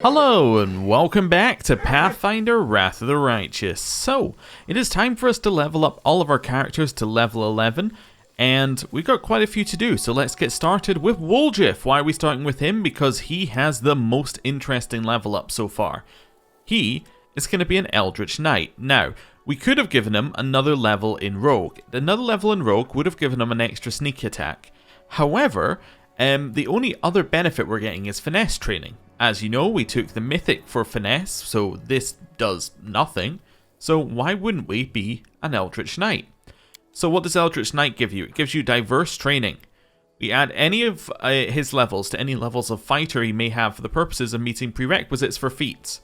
Hello and welcome back to Pathfinder Wrath of the Righteous. So, it is time for us to level up all of our characters to level 11, and we've got quite a few to do, so let's get started with Woljif. Why are we starting with him? Because he has the most interesting level up so far. He is going to be an Eldritch Knight. Now, we could have given him another level in Rogue. Another level in Rogue would have given him an extra sneak attack. However, the only other benefit we're getting is finesse training. As you know, we took the Mythic for finesse, so this does nothing. So why wouldn't we be an Eldritch Knight? So what does Eldritch Knight give you? It gives you diverse training. We add any of his levels to any levels of fighter he may have for the purposes of meeting prerequisites for feats.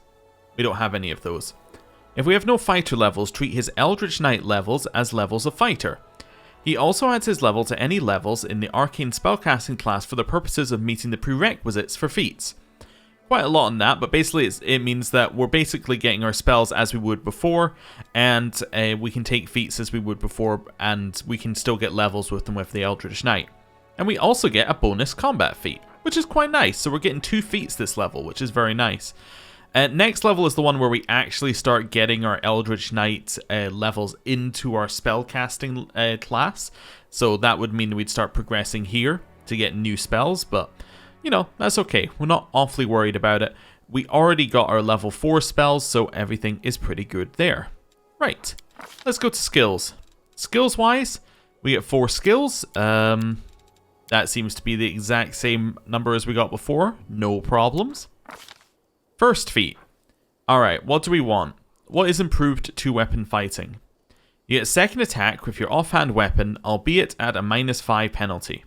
We don't have any of those. If we have no fighter levels, treat his Eldritch Knight levels as levels of fighter. He also adds his level to any levels in the Arcane Spellcasting class for the purposes of meeting the prerequisites for feats. Quite a lot on that, but basically it means that we're basically getting our spells as we would before, and we can take feats as we would before, and we can still get levels with them with the Eldritch Knight. And we also get a bonus combat feat, which is quite nice, so we're getting 2 feats this level, which is very nice. Next level is the one where we actually start getting our Eldritch Knight levels into our spellcasting class, so that would mean we'd start progressing here to get new spells, but you know, that's okay. We're not awfully worried about it. We already got our level 4 spells, so everything is pretty good there. Right, let's go to skills. Skills-wise, we get 4 skills. That seems to be the exact same number as we got before. No problems. First feat. Alright, what do we want? What is improved 2-weapon fighting? You get second attack with your offhand weapon, albeit at a -5 penalty.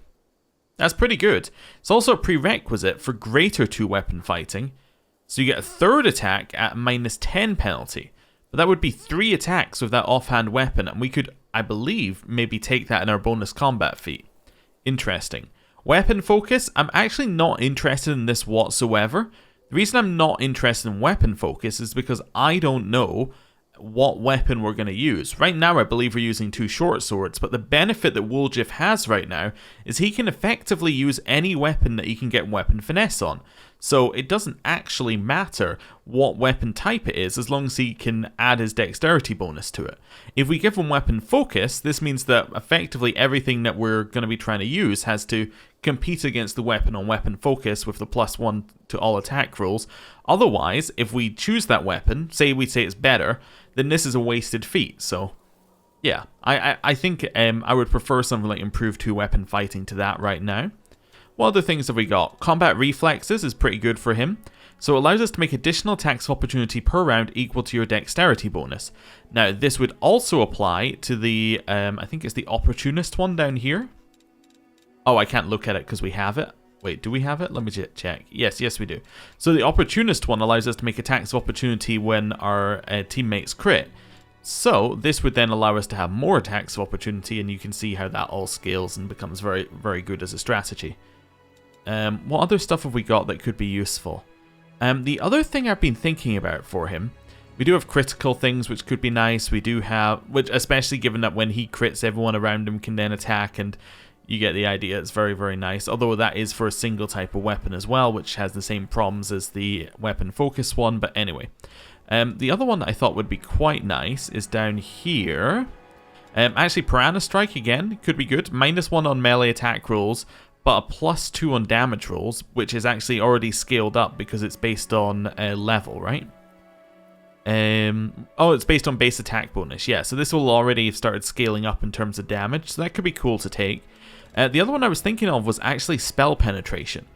That's pretty good. It's also a prerequisite for greater 2-weapon fighting, so you get a third attack at a -10 penalty. But that would be 3 attacks with that offhand weapon, and we could, I believe, maybe take that in our bonus combat feat. Interesting. Weapon focus, I'm actually not interested in this whatsoever. The reason I'm not interested in weapon focus is because I don't know what weapon we're going to use. Right now I believe we're using 2 short swords, but the benefit that Woljif has right now is he can effectively use any weapon that he can get weapon finesse on. So it doesn't actually matter what weapon type it is as long as he can add his dexterity bonus to it. If we give him weapon focus, this means that effectively everything that we're going to be trying to use has to compete against the weapon on weapon focus with the +1 to all attack rolls. Otherwise, if we choose that weapon, say it's better, then this is a wasted feat. So yeah, I think I would prefer something like improved 2-weapon fighting to that right now. What other things have we got? Combat reflexes is pretty good for him. So it allows us to make additional attacks of opportunity per round equal to your dexterity bonus. Now this would also apply to the, I think it's the opportunist one down here. Oh, I can't look at it because we have it. Wait, do we have it? Let me check. Yes, we do. So the opportunist one allows us to make attacks of opportunity when our teammates crit. So this would then allow us to have more attacks of opportunity, and you can see how that all scales and becomes very, very good as a strategy. What other stuff have we got that could be useful? The other thing I've been thinking about for him, we do have critical things which could be nice. We do have, which especially given that when he crits, everyone around him can then attack, and you get the idea. It's very, very nice. Although that is for a single type of weapon as well, which has the same problems as the weapon focus one. But anyway, the other one that I thought would be quite nice is down here. Actually, Piranha Strike again could be good. -1 on melee attack rolls, but a +2 on damage rolls, which is actually already scaled up because it's based on level, right? Oh, it's based on base attack bonus. Yeah, so this will already have started scaling up in terms of damage, so that could be cool to take. The other one I was thinking of was actually spell penetration.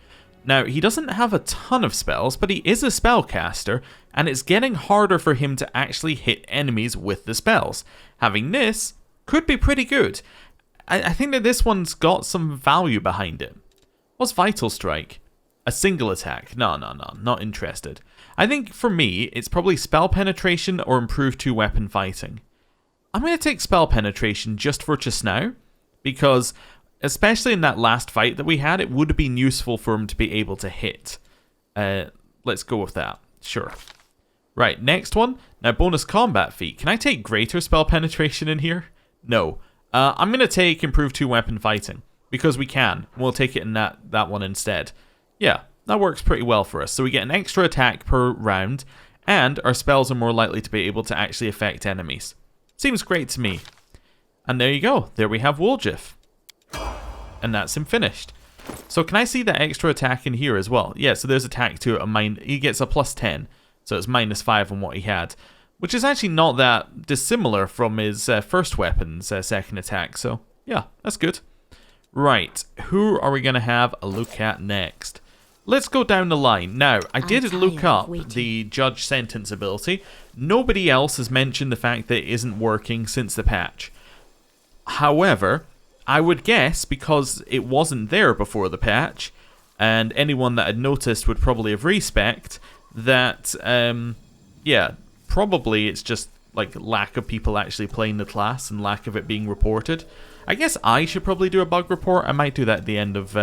Now, he doesn't have a ton of spells, but he is a spellcaster, and it's getting harder for him to actually hit enemies with the spells. Having this could be pretty good. I think that this one's got some value behind it. What's Vital Strike? A single attack. No, not interested. I think for me, it's probably spell penetration or improved 2-weapon fighting. I'm going to take spell penetration just for just now, because especially in that last fight that we had, it would have been useful for him to be able to hit. Let's go with that. Sure. Right, next one. Now, bonus combat feat. Can I take greater spell penetration in here? No. I'm going to take improved 2-weapon fighting, because we can. We'll take it in that one instead. Yeah, that works pretty well for us. So we get an extra attack per round, and our spells are more likely to be able to actually affect enemies. Seems great to me. And there you go. There we have Woljif. And that's him finished. So can I see that extra attack in here as well? Yeah, so there's attack to it. He gets a plus 10. So it's minus 5 on what he had. Which is actually not that dissimilar from his first weapon's second attack. So yeah, that's good. Right, who are we going to have a look at next? Let's go down the line. Now, I did look up the Judge Sentence ability. Nobody else has mentioned the fact that it isn't working since the patch. However, I would guess because it wasn't there before the patch, and anyone that had noticed would probably have respect, that, yeah, probably it's just like lack of people actually playing the class and lack of it being reported. I guess I should probably do a bug report. I might do that at the end of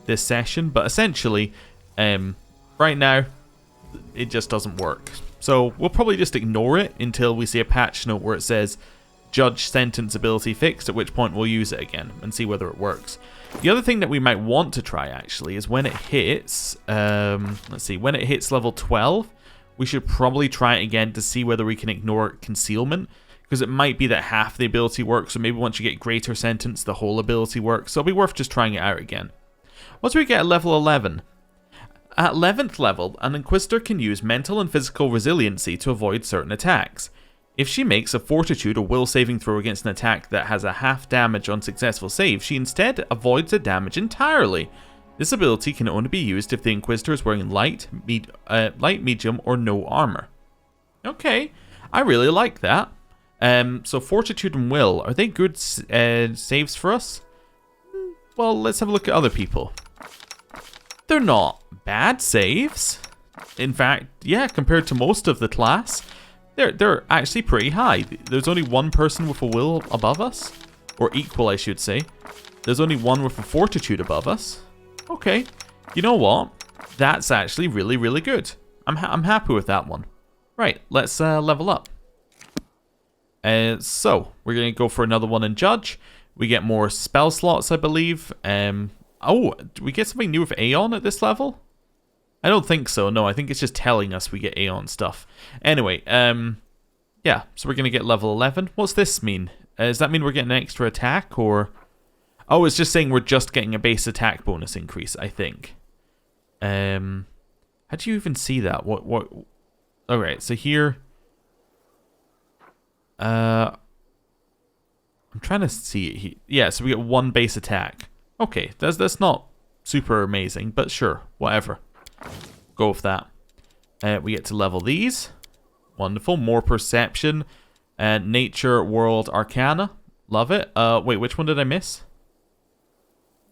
this session, but essentially, right now, it just doesn't work. So we'll probably just ignore it until we see a patch note where it says Judge Sentence ability fixed, at which point we'll use it again and see whether it works. The other thing that we might want to try actually is when it hits, let's see, when it hits level 12, we should probably try it again to see whether we can ignore concealment, because it might be that half the ability works, so maybe once you get greater sentence, the whole ability works, so it'll be worth just trying it out again. Once we get at level 11, at 11th level, an Inquisitor can use mental and physical resiliency to avoid certain attacks. If she makes a fortitude or will saving throw against an attack that has a half damage on successful save, she instead avoids the damage entirely. This ability can only be used if the Inquisitor is wearing light, medium, or no armor. Okay, I really like that. So Fortitude and Will, are they good saves for us? Well, let's have a look at other people. They're not bad saves. In fact, yeah, compared to most of the class, they're actually pretty high. There's only one person with a Will above us, or equal, I should say. There's only one with a Fortitude above us. Okay, you know what? That's actually really, really good. I'm happy with that one. Right, let's level up. So, we're going to go for another one in Judge. We get more spell slots, I believe. Oh, do we get something new with Aeon at this level? I don't think so, no. I think it's just telling us we get Aeon stuff. Anyway, yeah, so we're going to get level 11. What's this mean? Does that mean we're getting an extra attack, or... Oh, it's just saying we're just getting a base attack bonus increase, I think. How do you even see that? What? Alright, so here... I'm trying to see it here. Yeah, so we get one base attack. Okay, that's not super amazing, but sure, whatever. Go with that. We get to level these. Wonderful. More perception. Nature, world, arcana. Love it. Wait, which one did I miss?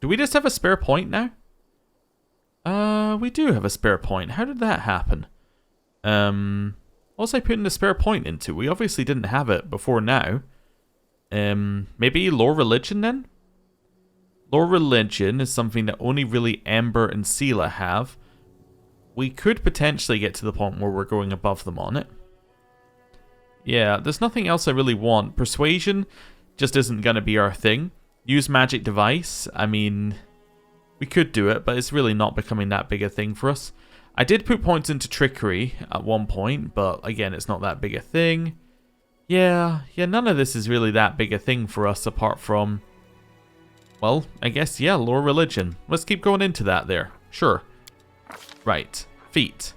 Do we just have a spare point now? We do have a spare point. How did that happen? What was I putting the spare point into? We obviously didn't have it before now. Maybe Lore Religion then? Lore Religion is something that only really Ember and Seela have. We could potentially get to the point where we're going above them on it. Yeah, there's nothing else I really want. Persuasion just isn't going to be our thing. Use Magic Device. I mean, we could do it, but it's really not becoming that big a thing for us. I did put points into Trickery at one point, but again, it's not that big a thing. Yeah, none of this is really that big a thing for us apart from... Well, I guess, yeah, Lore Religion. Let's keep going into that there. Sure. Right. Feat.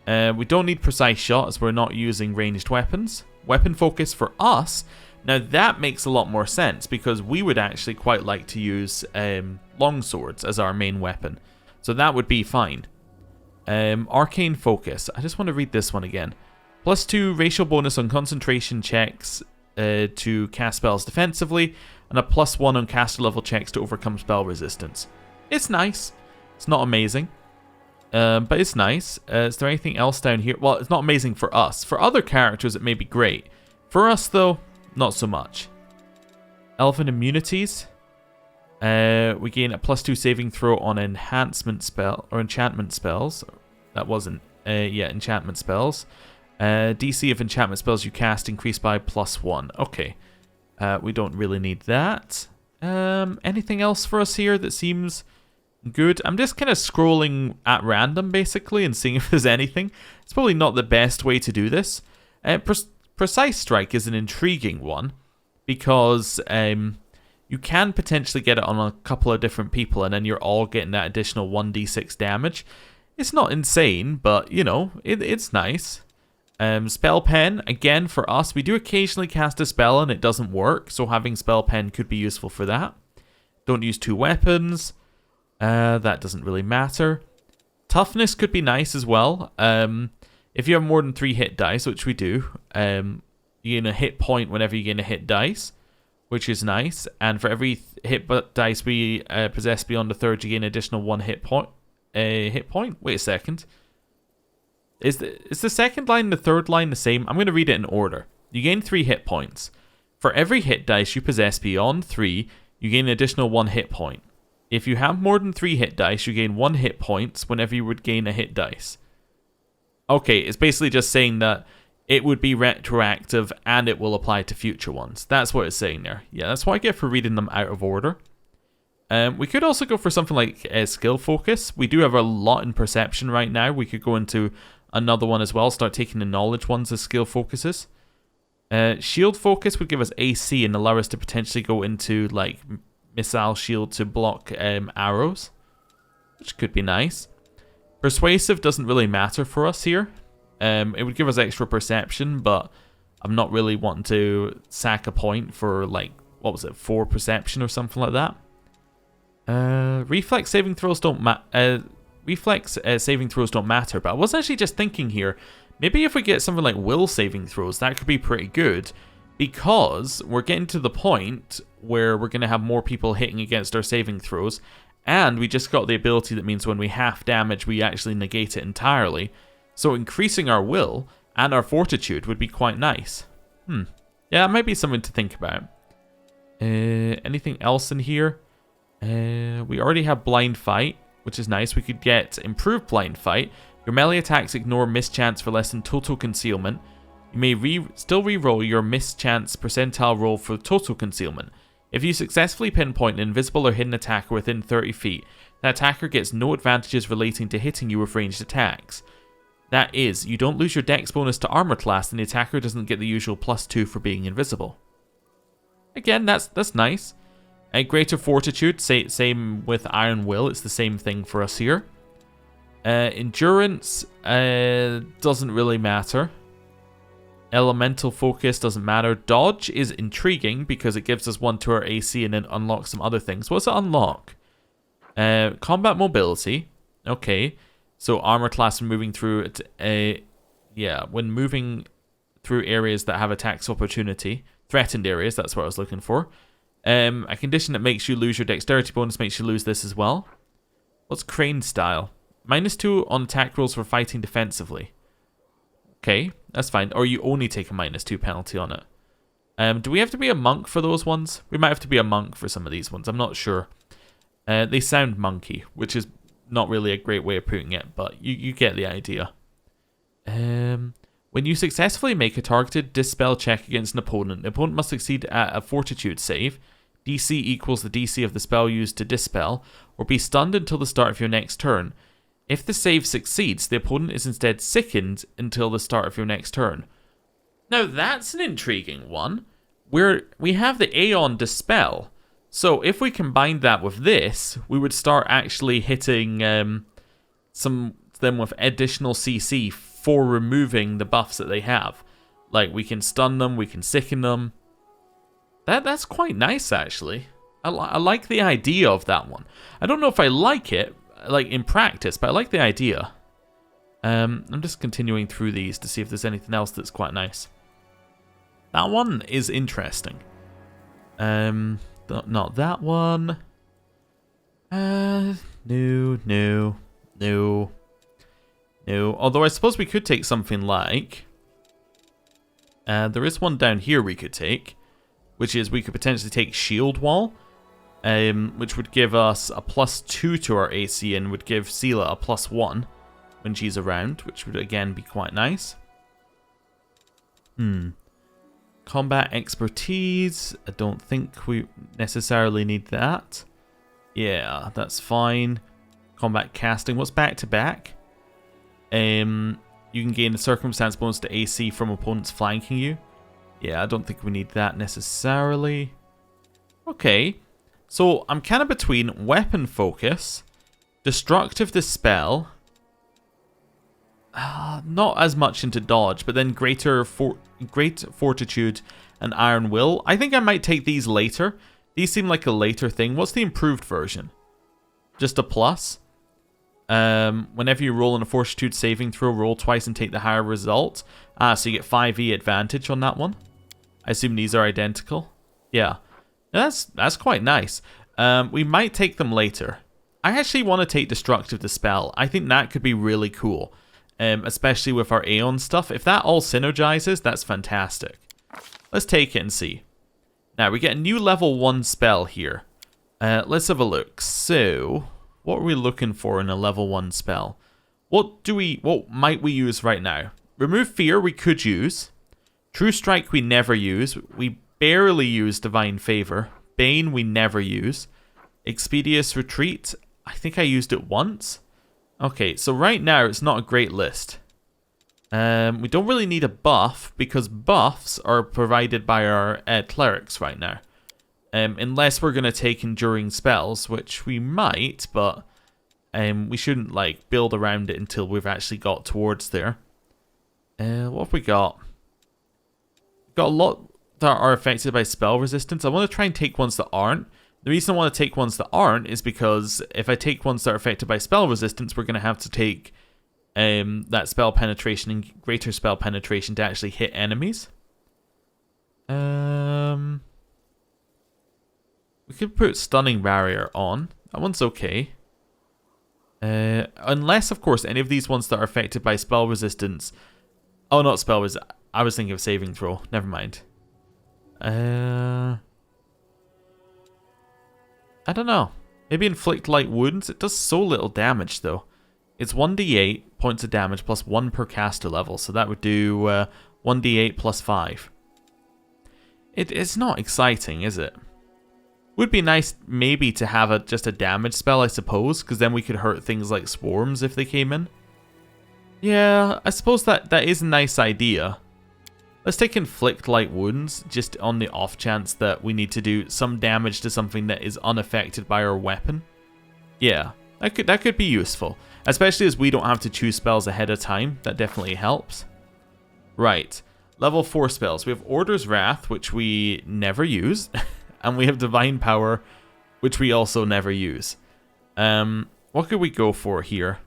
We don't need Precise Shot as we're not using ranged weapons. Weapon Focus for us. Now that makes a lot more sense because we would actually quite like to use longswords as our main weapon. So that would be fine. Arcane Focus. I just want to read this one again. +2 racial bonus on concentration checks to cast spells defensively, and a +1 on caster level checks to overcome spell resistance. It's nice. It's not amazing. But it's nice. Is there anything else down here? Well, it's not amazing for us. For other characters, it may be great. For us, though, not so much. Elven immunities. We gain a +2 saving throw on enhancement spell or enchantment spells. That wasn't, yeah, enchantment spells. DC of enchantment spells you cast increased by +1. Okay. We don't really need that. Anything else for us here that seems good. I'm just kind of scrolling at random, basically, and seeing if there's anything. It's probably not the best way to do this. Precise Strike is an intriguing one, because you can potentially get it on a couple of different people, and then you're all getting that additional 1d6 damage. It's not insane, but, you know, it's nice. Spell Pen, again, for us, we do occasionally cast a spell and it doesn't work, so having Spell Pen could be useful for that. Don't use 2 weapons. That doesn't really matter. Toughness could be nice as well. If you have more than 3 hit dice, which we do, you gain a hit point whenever you gain a hit dice, which is nice. And for every hit dice we possess beyond the 3rd, you gain an additional 1 hit point. Wait a second. Is the second line and the third line the same? I'm going to read it in order. You gain 3 hit points. For every hit dice you possess beyond 3, you gain an additional 1 hit point. If you have more than 3 hit dice, you gain 1 hit points whenever you would gain a hit dice. Okay, it's basically just saying that it would be retroactive and it will apply to future ones. That's what it's saying there. Yeah, that's what I get for reading them out of order. We could also go for something like skill focus. We do have a lot in perception right now. We could go into another one as well. Start taking the knowledge ones as skill focuses. Shield focus would give us AC and allow us to potentially go into like missile shield to block arrows, which could be nice. Persuasive doesn't really matter for us here. It would give us extra perception, but I'm not really wanting to sack a point for like, what was it, 4 perception or something like that. Reflex saving throws don't matter, but I was actually just thinking here, maybe if we get something like will saving throws, that could be pretty good, because we're getting to the point where we're going to have more people hitting against our saving throws, and we just got the ability that means when we half damage, we actually negate it entirely. So increasing our will and our fortitude would be quite nice. Yeah, it might be something to think about. Anything else in here? We already have Blind Fight, which is nice. We could get Improved Blind Fight. Your melee attacks ignore mischance for less than total concealment. You may still reroll your mischance percentile roll for total concealment. If you successfully pinpoint an invisible or hidden attacker within 30 feet, that attacker gets no advantages relating to hitting you with ranged attacks. That is, you don't lose your dex bonus to armor class, and the attacker doesn't get the usual +2 for being invisible. Again, that's nice. A greater fortitude, same with Iron Will, it's the same thing for us here. Endurance doesn't really matter. Elemental focus doesn't matter. Dodge is intriguing because it gives us 1 to our AC and then unlocks some other things. What's it unlock? Combat mobility. Okay. So armor class when moving through when moving through areas that have attacks opportunity. Threatened areas, that's what I was looking for. A condition that makes you lose your dexterity bonus makes you lose this as well. What's Crane Style? -2 on attack rolls for fighting defensively. Okay, that's fine. Or you only take a -2 penalty on it. Do we have to be a monk for those ones? We might have to be a monk for some of these ones. I'm not sure. They sound monkey, which is not really a great way of putting it, but you get the idea. When you successfully make a targeted Dispel check against an opponent, the opponent must succeed at a Fortitude save, DC equals the DC of the spell used to Dispel, or be stunned until the start of your next turn. If the save succeeds, the opponent is instead sickened until the start of your next turn. Now that's an intriguing one. We have the Aeon Dispel, so if we combine that with this, we would start actually hitting some of them with additional CC for removing the buffs that they have. Like, we can stun them, we can sicken them. That's quite nice, actually. I like the idea of that one. I don't know if I like it, like, in practice, but I like the idea. I'm just continuing through these to see if there's anything else that's quite nice. That one is interesting. Not that one. No. Although I suppose we could take something like... there is one down here we could take, which is we could potentially take Shield Wall, which would give us a +2 to our AC and would give Seela a +1 when she's around, which would again be quite nice. Combat expertise. I don't think we necessarily need that. Yeah, that's fine. combat casting. What's back to back? You can gain a circumstance bonus to AC from opponents flanking you. Yeah, I don't think we need that necessarily. Okay, so I'm kind of between weapon focus, destructive dispel, not as much into dodge, but then great fortitude and iron will. I think I might take these later. These seem like a later thing. What's the improved version? Just a plus. Whenever you roll on a fortitude saving throw, roll twice and take the higher result. So you get 5e advantage on that one. I assume these are identical. Yeah. That's quite nice. We might take them later. I actually want to take Destructive Dispel. I think that could be really cool. Especially with our Aeon stuff. If that all synergizes, that's fantastic. Let's take it and see. Now, we get a new level 1 spell here. Let's have a look. So, what are we looking for in a level 1 spell? What might we use right now? Remove Fear we could use. True Strike we never use. We barely use Divine Favor. Bane we never use. Expeditious Retreat, I think I used it once. Okay, so right now it's not a great list. We don't really need a buff because buffs are provided by our clerics right now. Unless we're going to take enduring spells, which we might, but we shouldn't like build around it until we've actually got towards there. What have we got? We've got a lot that are affected by spell resistance. I want to try and take ones that aren't. The reason I want to take ones that aren't is because if I take ones that are affected by spell resistance, we're going to have to take that spell penetration and greater spell penetration to actually hit enemies. We could put Stunning Barrier on. That one's okay. Unless, of course, any of these ones that are affected by spell resistance... Oh, not spell resistance. I was thinking of saving throw. Never mind. I don't know. Maybe Inflict Light Wounds. It does so little damage, though. It's 1d8 points of damage plus 1 per caster level. So that would do 1d8 plus 5. It's not exciting, is it? Would be nice maybe to have just a damage spell, I suppose, because then we could hurt things like swarms if they came in. Yeah, I suppose that is a nice idea. Let's take Inflict Light Wounds, just on the off chance that we need to do some damage to something that is unaffected by our weapon. Yeah, that could be useful. Especially as we don't have to choose spells ahead of time. That definitely helps. Right, level 4 spells. We have Order's Wrath, which we never use. And we have Divine Power, which we also never use. What could we go for here?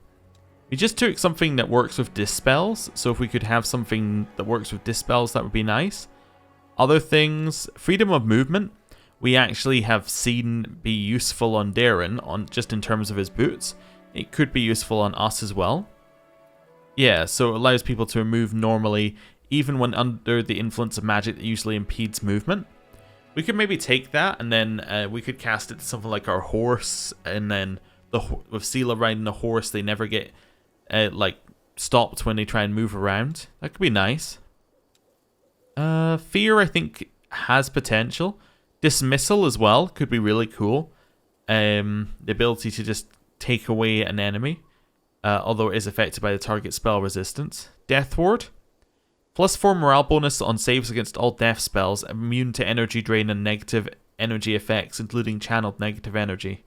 We just took something that works with Dispels, so if we could have something that works with Dispels, that would be nice. Other things, Freedom of Movement, we actually have seen be useful on Darren, just in terms of his boots. It could be useful on us as well. Yeah, so it allows people to move normally, even when under the influence of magic that usually impedes movement. We could maybe take that, and then we could cast it to something like our horse, and then with Sela riding a horse, they never get stopped when they try and move around. That could be nice. Fear, I think, has potential. Dismissal as well could be really cool. The ability to just take away an enemy, although it is affected by the target spell resistance. Death Ward. +4 morale bonus on saves against all death spells, immune to energy drain and negative energy effects, including channeled negative energy.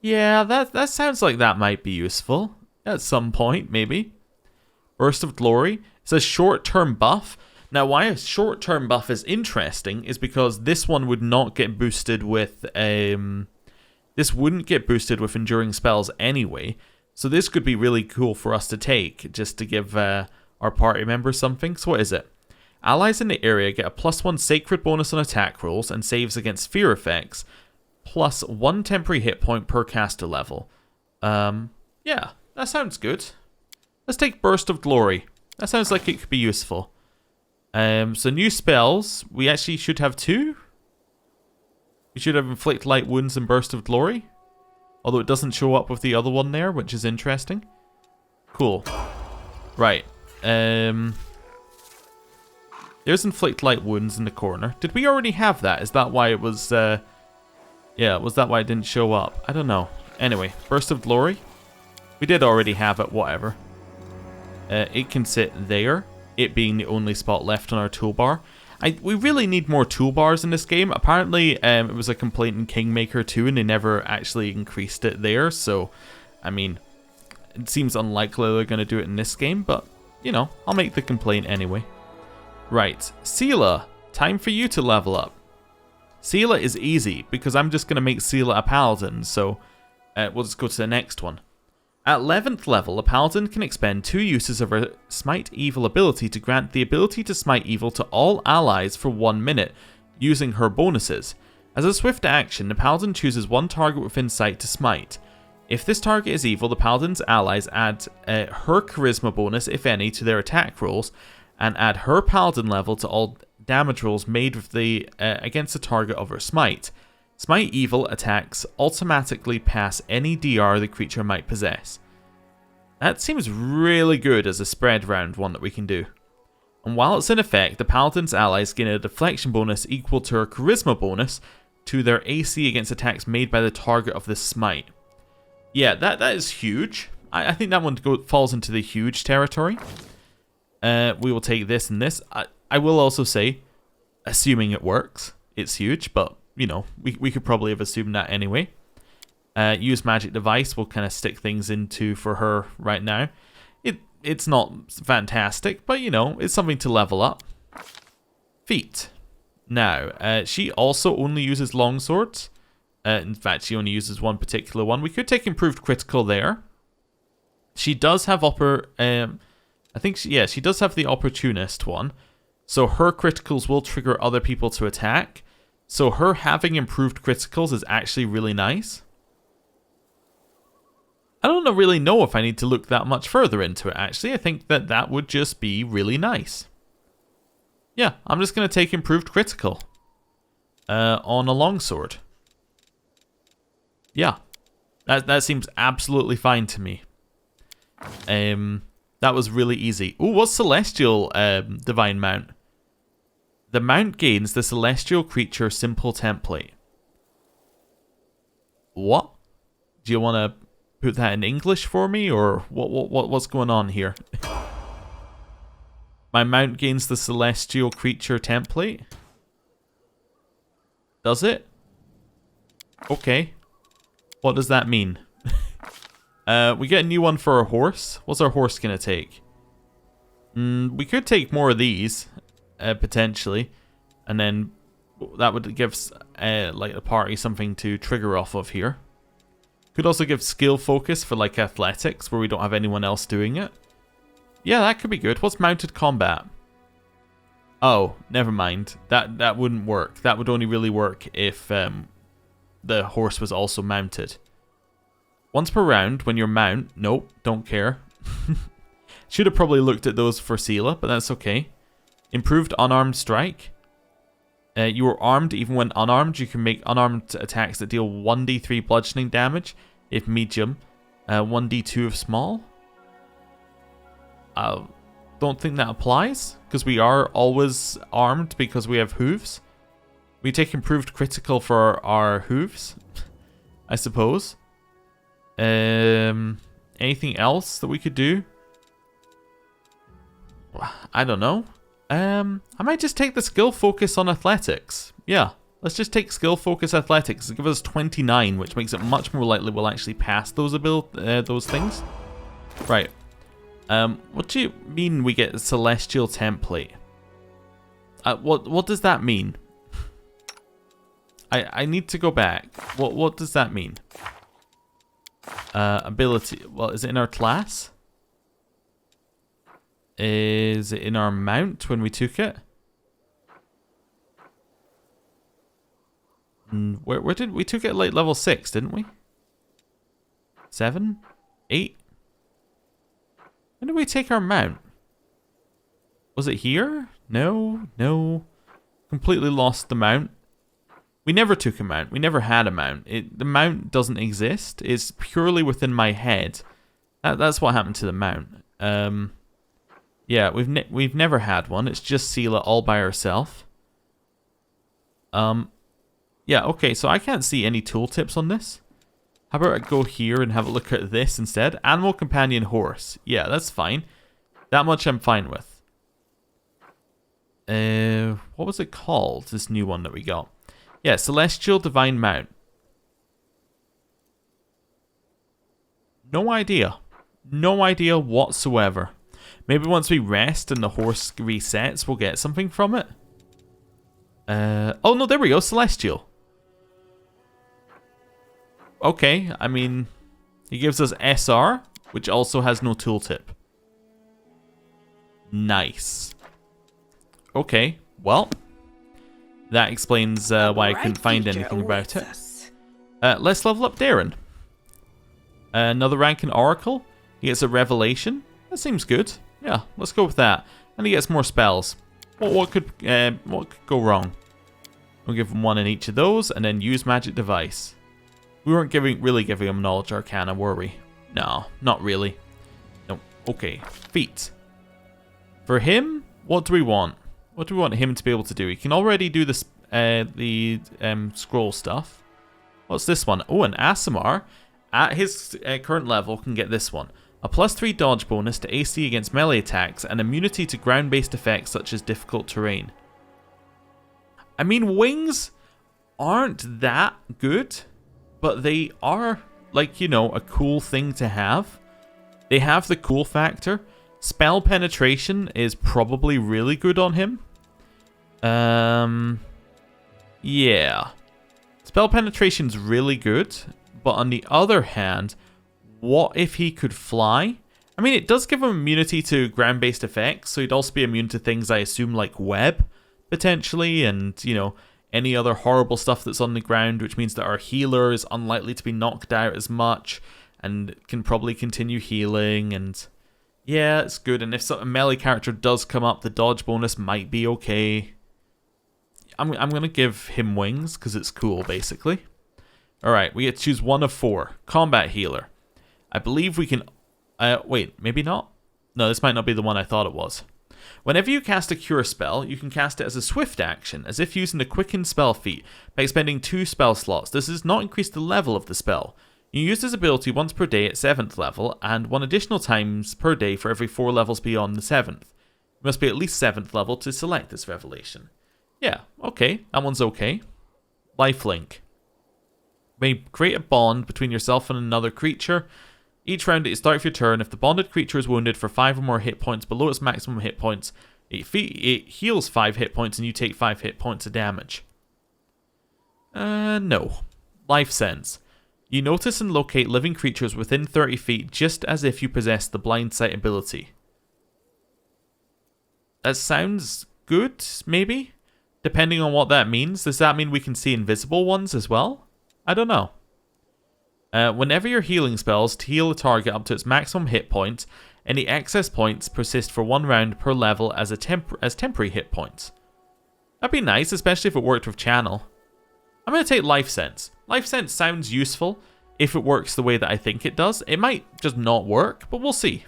Yeah, that sounds like that might be useful. At some point, maybe. Burst of Glory. It's a short-term buff. Now, why a short-term buff is interesting is because this one would not get boosted with... this wouldn't get boosted with Enduring Spells anyway. So this could be really cool for us to take, just to give our party members something. So what is it? Allies in the area get a +1 Sacred bonus on attack rolls and saves against fear effects, +1 temporary hit point per caster level. Yeah. That sounds good. Let's take Burst of Glory. That sounds like it could be useful. So new spells. We actually should have 2. We should have Inflict Light Wounds and Burst of Glory. Although it doesn't show up with the other one there, which is interesting. Cool. Right. There's Inflict Light Wounds in the corner. Did we already have that? Is that why it was... yeah, was that why it didn't show up? I don't know. Anyway, Burst of Glory. We did already have it, whatever. It can sit there, it being the only spot left on our toolbar. We really need more toolbars in this game. Apparently, it was a complaint in Kingmaker 2, and they never actually increased it there. So, I mean, it seems unlikely they're going to do it in this game, but, you know, I'll make the complaint anyway. Right, Seela, time for you to level up. Seela is easy, because I'm just going to make Seela a paladin, so we'll just go to the next one. At 11th level, a paladin can expend 2 uses of her Smite Evil ability to grant the ability to smite evil to all allies for 1 minute, using her bonuses. As a swift action, the paladin chooses one target within sight to smite. If this target is evil, the paladin's allies add her charisma bonus, if any, to their attack rolls, and add her paladin level to all damage rolls made with against the target of her smite. Smite Evil attacks automatically pass any DR the creature might possess. That seems really good as a spread round one that we can do. And while it's in effect, the Paladin's allies gain a deflection bonus equal to her charisma bonus to their AC against attacks made by the target of the smite. Yeah, that is huge. I think that one falls into the huge territory. We will take this and this. I will also say, assuming it works, it's huge, but you know, we could probably have assumed that anyway. Use Magic Device will kind of stick things into for her right now. It's not fantastic, but you know, it's something to level up. Feat. Now, she also only uses longswords. In fact, she only uses one particular one. We could take Improved Critical there. She does have she does have the Opportunist one. So her criticals will trigger other people to attack. So her having improved criticals is actually really nice. I don't really know if I need to look that much further into it, actually. I think that would just be really nice. Yeah, I'm just going to take improved critical on a longsword. Yeah, that seems absolutely fine to me. That was really easy. Ooh, what's Celestial Divine Mount? The mount gains the Celestial Creature Simple Template. What? Do you want to put that in English for me, or what's going on here? My mount gains the Celestial Creature Template? Does it? Okay. What does that mean? We get a new one for our horse. What's our horse going to take? We could take more of these. Potentially, and then that would give like the party something to trigger off of here. Could also give skill focus for like athletics where we don't have anyone else doing it. Yeah, that could be good. What's mounted combat? Oh, never mind. That wouldn't work. That would only really work if the horse was also mounted. Once per round, when you're mount, nope, don't care. Should have probably looked at those for Seela, but that's okay. Improved Unarmed Strike. You are armed even when unarmed. You can make unarmed attacks that deal 1d3 bludgeoning damage if medium, 1d2 if small. I don't think that applies, because we are always armed because we have hooves. We take improved critical for our hooves, I suppose. Anything else that we could do? I don't know. I might just take the skill focus on athletics. Yeah, let's just take skill focus athletics. Give us 29, which makes it much more likely we'll actually pass those things. Right. What do you mean we get a celestial template? What does that mean? I need to go back. What does that mean? Ability. Well, is it in our class? Is it in our mount when we took it? Where did we took it? Like level 6, didn't we? 7? 8? When did we take our mount? Was it here? No. Completely lost the mount. We never took a mount. We never had a mount. The mount doesn't exist. It's purely within my head. That's what happened to the mount. Yeah, we've never had one. It's just Seela all by herself. Yeah, okay, so I can't see any tooltips on this. How about I go here and have a look at this instead? Animal Companion Horse. Yeah, that's fine. That much I'm fine with. What was it called? This new one that we got. Yeah, Celestial Divine Mount. No idea. No idea whatsoever. Maybe once we rest and the horse resets, we'll get something from it. Oh no, there we go. Celestial. Okay, I mean, he gives us SR, which also has no tooltip. Nice. Okay, well, that explains why I couldn't find anything about it. Let's level up Darren. Another rank in Oracle. He gets a Revelation. That seems good. Yeah, let's go with that. And he gets more spells. What could go wrong? We'll give him one in each of those, and then use Magic Device. We weren't really giving him Knowledge Arcana, were we? No, not really. No. Okay. Feats. For him, what do we want? What do we want him to be able to do? He can already do this, the scroll stuff. What's this one? Oh, an Aasimar. At his current level, can get this one. A +3 dodge bonus to AC against melee attacks and immunity to ground-based effects such as difficult terrain. I mean, wings aren't that good, but they are, like, you know, a cool thing to have. They have the cool factor. Spell penetration is probably really good on him. Yeah. Spell penetration's really good, but on the other hand, what if he could fly? I mean, it does give him immunity to ground-based effects, so he'd also be immune to things, I assume, like web, potentially, and, you know, any other horrible stuff that's on the ground, which means that our healer is unlikely to be knocked out as much, and can probably continue healing, and yeah, it's good. And if a melee character does come up, the dodge bonus might be okay. I'm going to give him wings, because it's cool, basically. Alright, we get to choose one of 4. Combat Healer. I believe we can... wait, maybe not? No, this might not be the one I thought it was. Whenever you cast a Cure spell, you can cast it as a swift action, as if using the Quicken spell feat, by expending 2 spell slots. This does not increase the level of the spell. You use this ability once per day at 7th level, and 1 additional times per day for every 4 levels beyond the 7th. You must be at least 7th level to select this revelation. Yeah, okay, that one's okay. Lifelink. May create a bond between yourself and another creature. Each round at the start of your turn, if the bonded creature is wounded for 5 or more hit points below its maximum hit points, it heals 5 hit points and you take 5 hit points of damage. No. Life Sense. You notice and locate living creatures within 30 feet just as if you possess the blind sight ability. That sounds good, maybe? Depending on what that means. Does that mean we can see invisible ones as well? I don't know. Whenever your healing spells to heal a target up to its maximum hit points, any excess points persist for 1 round per level as temporary hit points. That'd be nice, especially if it worked with Channel. I'm going to take Life Sense. Life Sense sounds useful if it works the way that I think it does. It might just not work, but we'll see.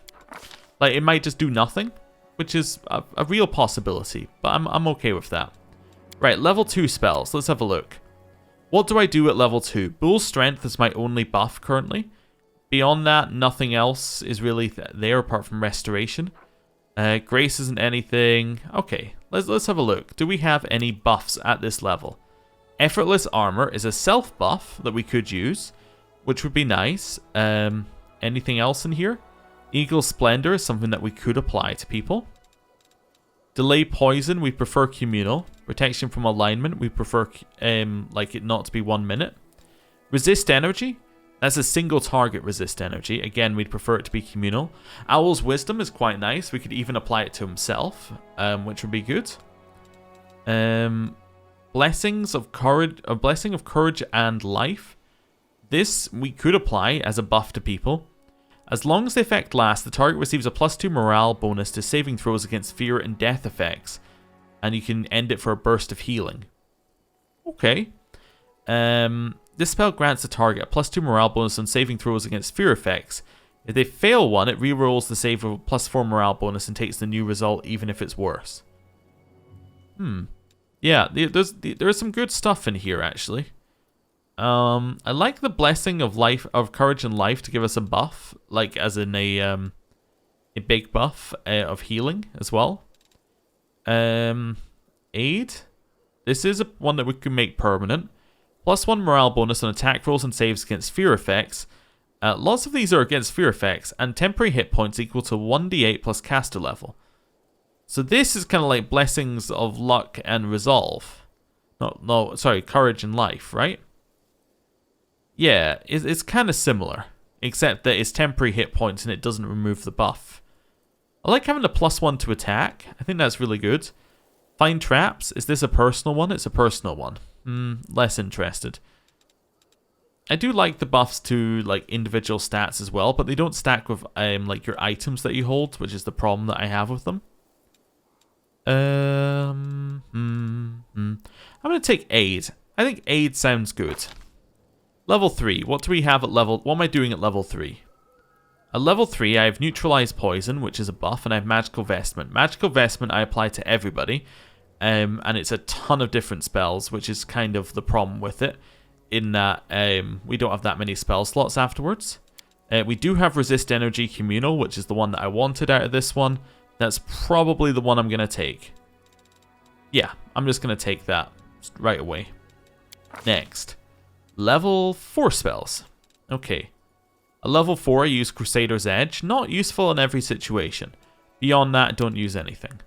Like, it might just do nothing, which is a real possibility, but I'm okay with that. Right, level 2 spells. Let's have a look. What do I do at level 2? Bull Strength is my only buff currently. Beyond that, nothing else is really there apart from Restoration. Grace isn't anything. Okay, let's have a look. Do we have any buffs at this level? Effortless Armor is a self buff that we could use, which would be nice. Anything else in here? Eagle Splendor is something that we could apply to people. Delay Poison, we prefer Communal. Protection from Alignment, we prefer like it not to be 1 minute. Resist Energy, that's a single target resist energy. Again, we'd prefer it to be Communal. Owl's Wisdom is quite nice. We could even apply it to himself, which would be good. Blessing of Courage and Life. This we could apply as a buff to people. As long as the effect lasts, the target receives a +2 morale bonus to saving throws against fear and death effects. And you can end it for a burst of healing. Okay. This spell grants the target a +2 morale bonus on saving throws against fear effects. If they fail one, it rerolls the save of a +4 morale bonus and takes the new result even if it's worse. Yeah, there's some good stuff in here, actually. I like the blessing of life, of courage and life, to give us a buff, like as in a big buff of healing as well. Aid. This is one that we can make permanent. +1 morale bonus on attack rolls and saves against fear effects. Lots of these are against fear effects, and temporary hit points equal to 1d8 plus caster level. So this is kind of like blessings of luck and resolve. No, sorry, courage and life, right? Yeah, it's kind of similar, except that it's temporary hit points and it doesn't remove the buff. I like having a +1 to attack. I think that's really good. Find traps. Is this a personal one? It's a personal one. Less interested. I do like the buffs to like individual stats as well, but they don't stack with like your items that you hold, which is the problem that I have with them. I'm gonna take aid. I think aid sounds good. Level 3. What do we have at level? What am I doing at level 3? At level 3, I have neutralized poison, which is a buff, and I have magical vestment. Magical vestment I apply to everybody, and it's a ton of different spells, which is kind of the problem with it, in that we don't have that many spell slots afterwards. We do have resist energy communal, which is the one that I wanted out of this one. That's probably the one I'm gonna take. Yeah, I'm just gonna take that right away. Next. Level 4 spells. Okay. At level 4, I use Crusader's Edge. Not useful in every situation. Beyond that, don't use anything.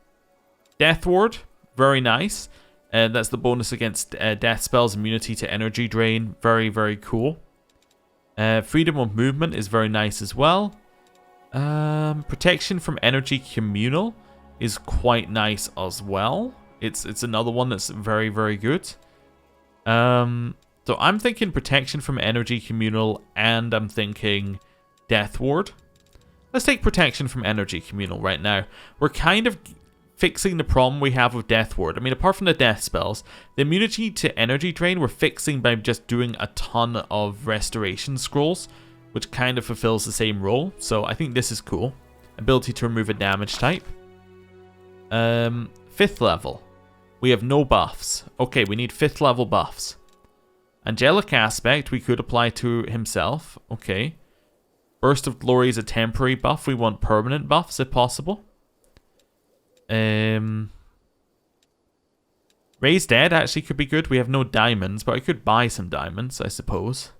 Death Ward. Very nice. That's the bonus against death spells, immunity to energy drain. Very, very cool. Freedom of movement is very nice as well. Protection from energy communal is quite nice as well. It's another one that's very, very good. So I'm thinking protection from energy communal, and I'm thinking death ward. Let's take protection from energy communal right now. We're kind of fixing the problem we have with death ward. I mean, apart from the death spells, the immunity to energy drain we're fixing by just doing a ton of restoration scrolls, which kind of fulfills the same role. So I think this is cool. Ability to remove a damage type. 5th level. We have no buffs. Okay, we need 5th level buffs. Angelic Aspect we could apply to himself. Okay. Burst of Glory is a temporary buff. We want permanent buffs if possible. Raise Dead actually could be good. We have no diamonds, but I could buy some diamonds, I suppose.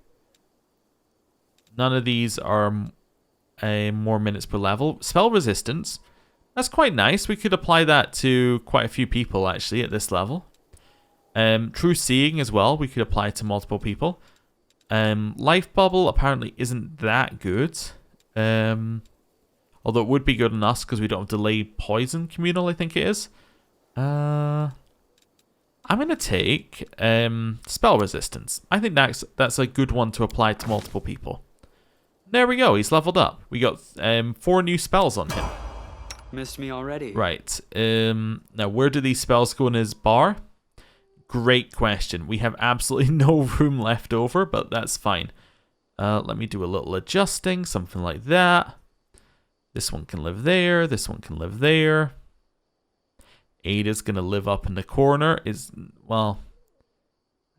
None of these are more minutes per level. Spell Resistance. That's quite nice. We could apply that to quite a few people actually at this level. True Seeing as well, we could apply to multiple people. Life Bubble apparently isn't that good. Although it would be good on us because we don't have Delay Poison Communal, I think it is. I'm going to take Spell Resistance. I think that's a good one to apply to multiple people. There we go, he's leveled up. We got 4 new spells on him. Missed me already. Right. Now, where do these spells go in his bar? Great question. We have absolutely no room left over, but that's fine. Let me do a little adjusting, something like that. This one can live there. This one can live there. Ada's going to live up in the corner. You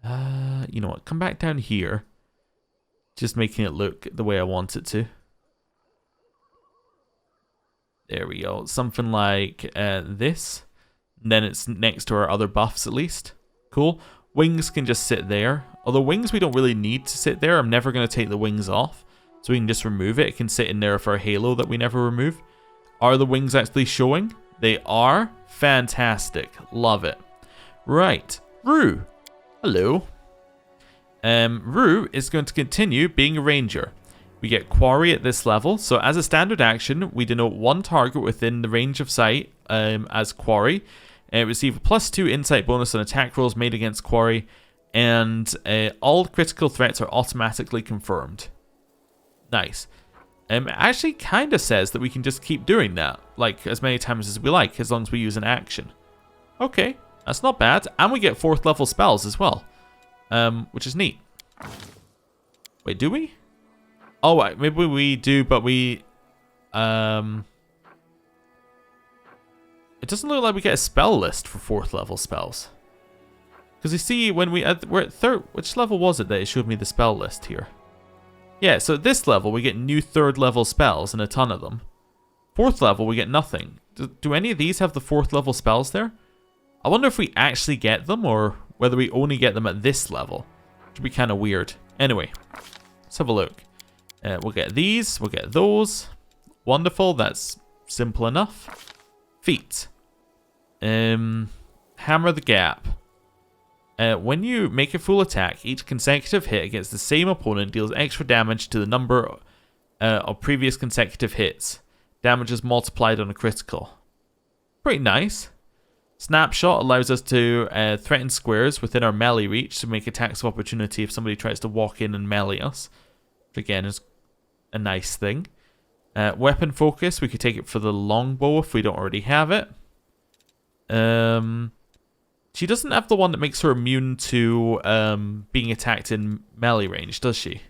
know what? Come back down here. Just making it look the way I want it to. There we go. Something like this. And then it's next to our other buffs at least. Cool. Wings can just sit there. Although wings we don't really need to sit there. I'm never going to take the wings off. So we can just remove it. It can sit in there for a halo that we never remove. Are the wings actually showing? They are. Fantastic. Love it. Right. Rue. Hello. Rue is going to continue being a ranger. We get Quarry at this level. So as a standard action, we denote one target within the range of sight as Quarry. Receive a +2 insight bonus on attack rolls made against Quarry. And all critical threats are automatically confirmed. Nice. It actually kind of says that we can just keep doing that. Like, as many times as we like, as long as we use an action. Okay, that's not bad. And we get 4th level spells as well. Which is neat. Wait, do we? Oh, wait, maybe we do, but we... It doesn't look like we get a spell list for 4th level spells. Because you see, when we're at third, which level was it that it showed me the spell list here? Yeah, so at this level we get new 3rd level spells and a ton of them. 4th level we get nothing. Do any of these have the 4th level spells there? I wonder if we actually get them or whether we only get them at this level. Which would be kind of weird. Anyway, let's have a look. We'll get these, we'll get those. Wonderful, that's simple enough. Feats. Hammer the gap. When you make a full attack, each consecutive hit against the same opponent deals extra damage to the number of previous consecutive hits. Damage is multiplied on a critical. Pretty nice. Snapshot allows us to threaten squares within our melee reach to make attacks of opportunity if somebody tries to walk in and melee us. Which again is a nice thing. Weapon focus, we could take it for the longbow if we don't already have it. She doesn't have the one that makes her immune to being attacked in melee range, does she?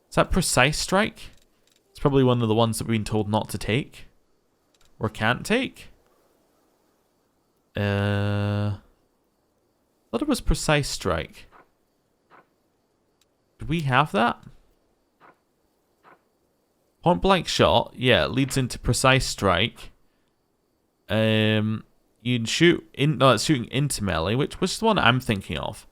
Is that Precise Strike? It's probably one of the ones that we've been told not to take. Or can't take. I thought it was Precise Strike. Do we have that? Point blank shot, yeah, it leads into Precise Strike. You can shoot in. No, it's shooting into melee, which is the one I'm thinking of.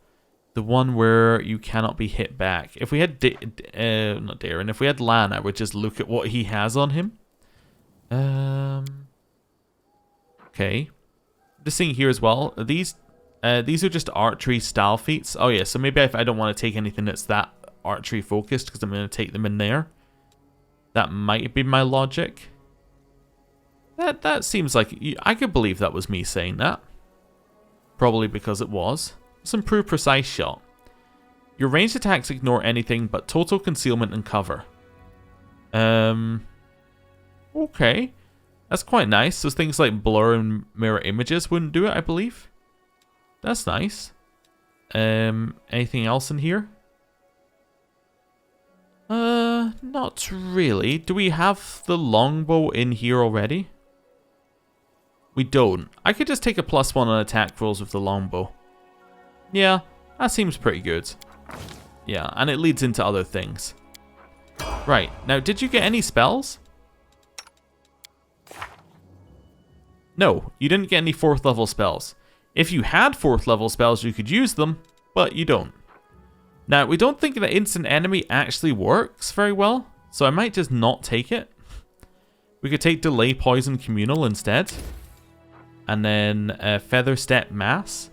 The one where you cannot be hit back. If we had not Darren, if we had Lan, I would just look at what he has on him. Okay. This thing here as well. These are just archery style feats. Oh yeah, so maybe if I don't want to take anything that's that archery focused, because I'm going to take them in there. That might be my logic. That seems like... I could believe that was me saying that. Probably because it was. Let's improve precise shot. Your ranged attacks ignore anything but total concealment and cover. Okay. That's quite nice. So things like blur and mirror images wouldn't do it, I believe. That's nice. Anything else in here? Not really. Do we have the longbow in here already? We don't. I could just take a +1 on attack rolls with the longbow. Yeah, that seems pretty good. Yeah, and it leads into other things. Right, now did you get any spells? No, you didn't get any 4th level spells. If you had 4th level spells, you could use them, but you don't. Now, we don't think that instant enemy actually works very well, so I might just not take it. We could take Delay Poison Communal instead. And then Feather Step Mass.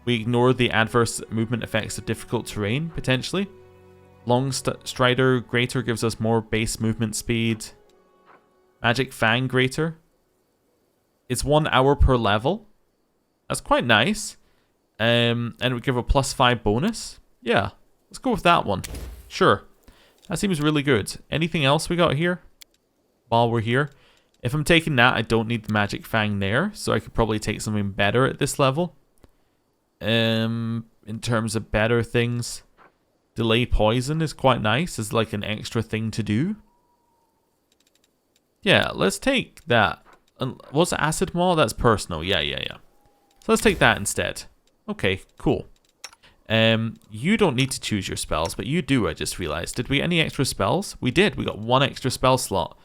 We ignore the adverse movement effects of difficult terrain, potentially. Long Strider Greater gives us more base movement speed. Magic Fang Greater. It's 1 hour per level. That's quite nice. And we give a +5 bonus. Yeah, let's go with that one. Sure. That seems really good. Anything else we got here? While we're here. If I'm taking that, I don't need the Magic Fang there. So I could probably take something better at this level. In terms of better things. Delay Poison is quite nice. It's like an extra thing to do. Yeah, let's take that. What's Acid Maw? That's personal. Yeah. So let's take that instead. Okay, cool. You don't need to choose your spells, but you do, I just realized. Did we get any extra spells? We did. We got 1 extra spell slot.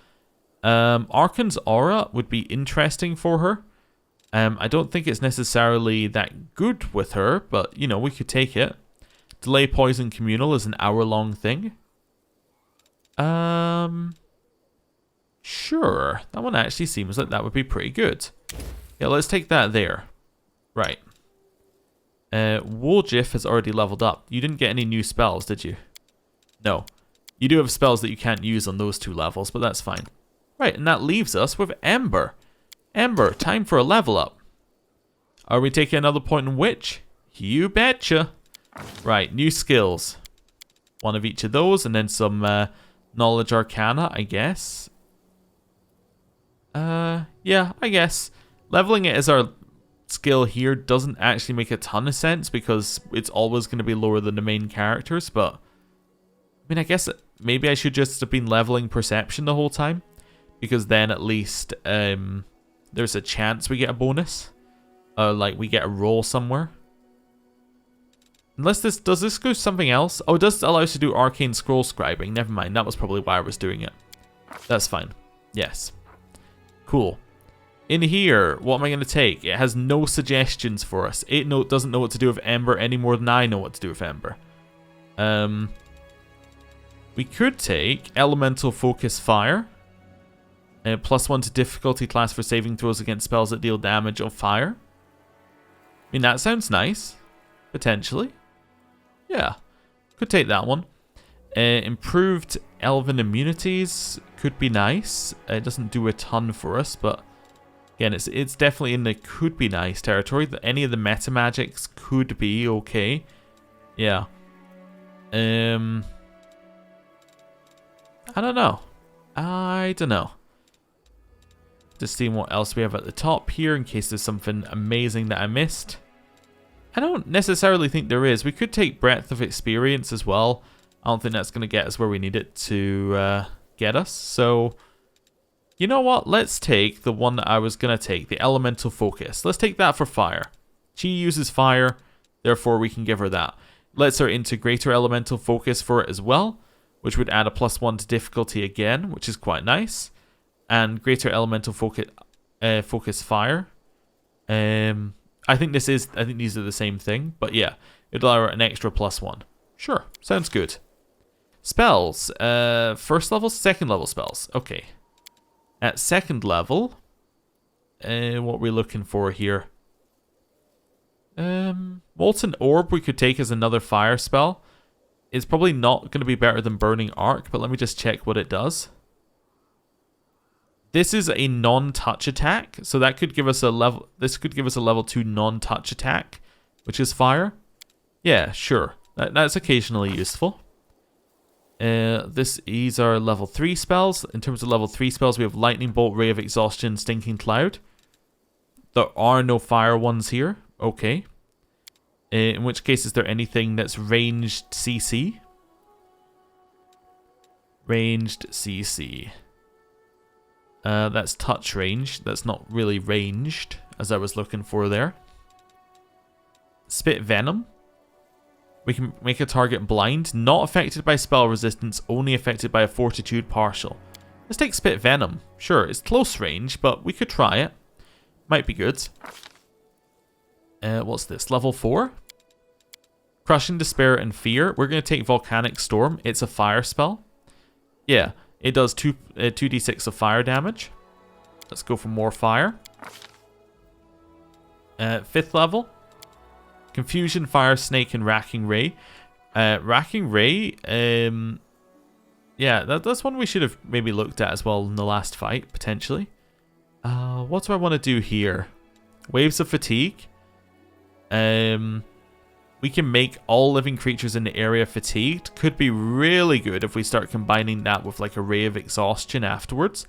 Arcane's Aura would be interesting for her. I don't think it's necessarily that good with her, but, you know, we could take it. Delay Poison Communal is an hour-long thing. Sure. That one actually seems like that would be pretty good. Yeah, let's take that there. Right. Woljif has already leveled up. You didn't get any new spells, did you? No. You do have spells that you can't use on those 2 levels, but that's fine. Right, and that leaves us with Ember. Ember, time for a level up. Are we taking another point in Witch? You betcha. Right, new skills. 1 of each of those, and then some Knowledge Arcana, I guess. Yeah, I guess. Leveling it as our skill here doesn't actually make a ton of sense because it's always going to be lower than the main characters, but I mean, I guess maybe I should just have been leveling Perception the whole time, because then at least there's a chance we get a bonus, like we get a roll somewhere. Unless does this go something else? Oh, it does allow us to do arcane scroll scribing. Never mind, that was probably why I was doing it. That's fine. Yes. Cool. In here, what am I going to take? It has no suggestions for us. It doesn't know what to do with Ember any more than I know what to do with Ember. We could take Elemental Focus Fire. +1 to difficulty class for saving throws against spells that deal damage of fire. I mean, that sounds nice. Potentially. Yeah. Could take that one. Improved Elven Immunities could be nice. It doesn't do a ton for us, but again, it's definitely in the could be nice territory. Any of the meta magics could be okay. Yeah. I don't know. Just seeing what else we have at the top here in case there's something amazing that I missed. I don't necessarily think there is. We could take Breadth of Experience as well. I don't think that's going to get us where we need it to get us. So, you know what? Let's take the one that I was going to take, the Elemental Focus. Let's take that for fire. She uses fire, therefore we can give her that. Let's her into Greater Elemental Focus for it as well, which would add a +1 to difficulty again, which is quite nice. And Greater Elemental Focus Fire. I think these are the same thing, but yeah, it'll allow an extra +1. Sure, sounds good. Spells. First level, second level spells. Okay. At second level, what are we looking for here? Molten Orb we could take as another fire spell. It's probably not going to be better than Burning Arc, but let me just check what it does. This is a non-touch attack, so that could give us a level. This could give us a level 2 non-touch attack, which is fire. Yeah, sure. That's occasionally useful. These are level 3 spells. In terms of level 3 spells, we have Lightning Bolt, Ray of Exhaustion, Stinking Cloud. There are no fire ones here. Okay. In which case, is there anything that's ranged CC? Ranged CC. That's touch range. That's not really ranged, as I was looking for there. Spit Venom. We can make a target blind, not affected by spell resistance, only affected by a fortitude partial. Let's take Spit Venom. Sure, it's close range, but we could try it. Might be good. What's this? Level 4? Crushing Despair and Fear. We're going to take Volcanic Storm. It's a fire spell. Yeah. It does 2d6 of fire damage. Let's go for more fire. 5th level. Confusion, Fire Snake, and Racking Ray. Racking Ray, yeah, that's one we should have maybe looked at as well in the last fight, potentially. What do I want to do here? Waves of Fatigue. We can make all living creatures in the area fatigued. Could be really good if we start combining that with like a Ray of Exhaustion afterwards.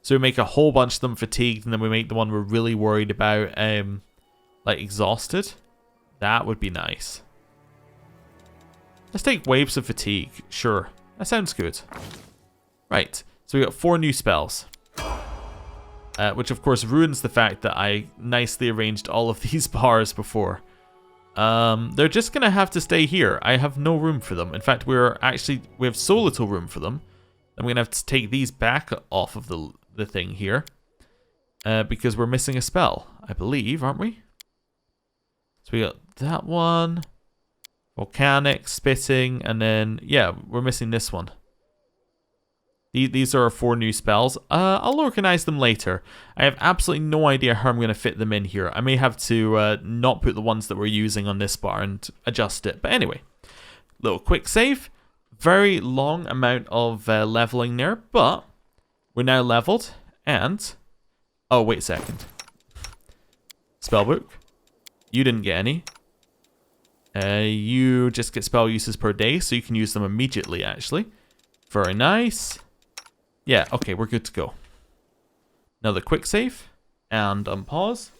So we make a whole bunch of them fatigued, and then we make the one we're really worried about, like exhausted. That would be nice. Let's take Waves of Fatigue. Sure, that sounds good. Right, so we got 4 new spells. Which of course ruins the fact that I nicely arranged all of these bars before. They're just going to have to stay here. I have no room for them. In fact, we have so little room for them. I'm going to have to take these back off of the thing here. Because we're missing a spell, I believe, aren't we? So we got that one. Volcanic, Spitting, and then, yeah, we're missing this one. These are our 4 new spells. I'll organize them later. I have absolutely no idea how I'm going to fit them in here. I may have to not put the ones that we're using on this bar and adjust it. But anyway, little quick save. Very long amount of leveling there, but we're now leveled. And, oh, wait a second. Spellbook. You didn't get any. You just get spell uses per day, so you can use them immediately, actually. Very nice. Yeah, okay, we're good to go. Another quick save. And unpause.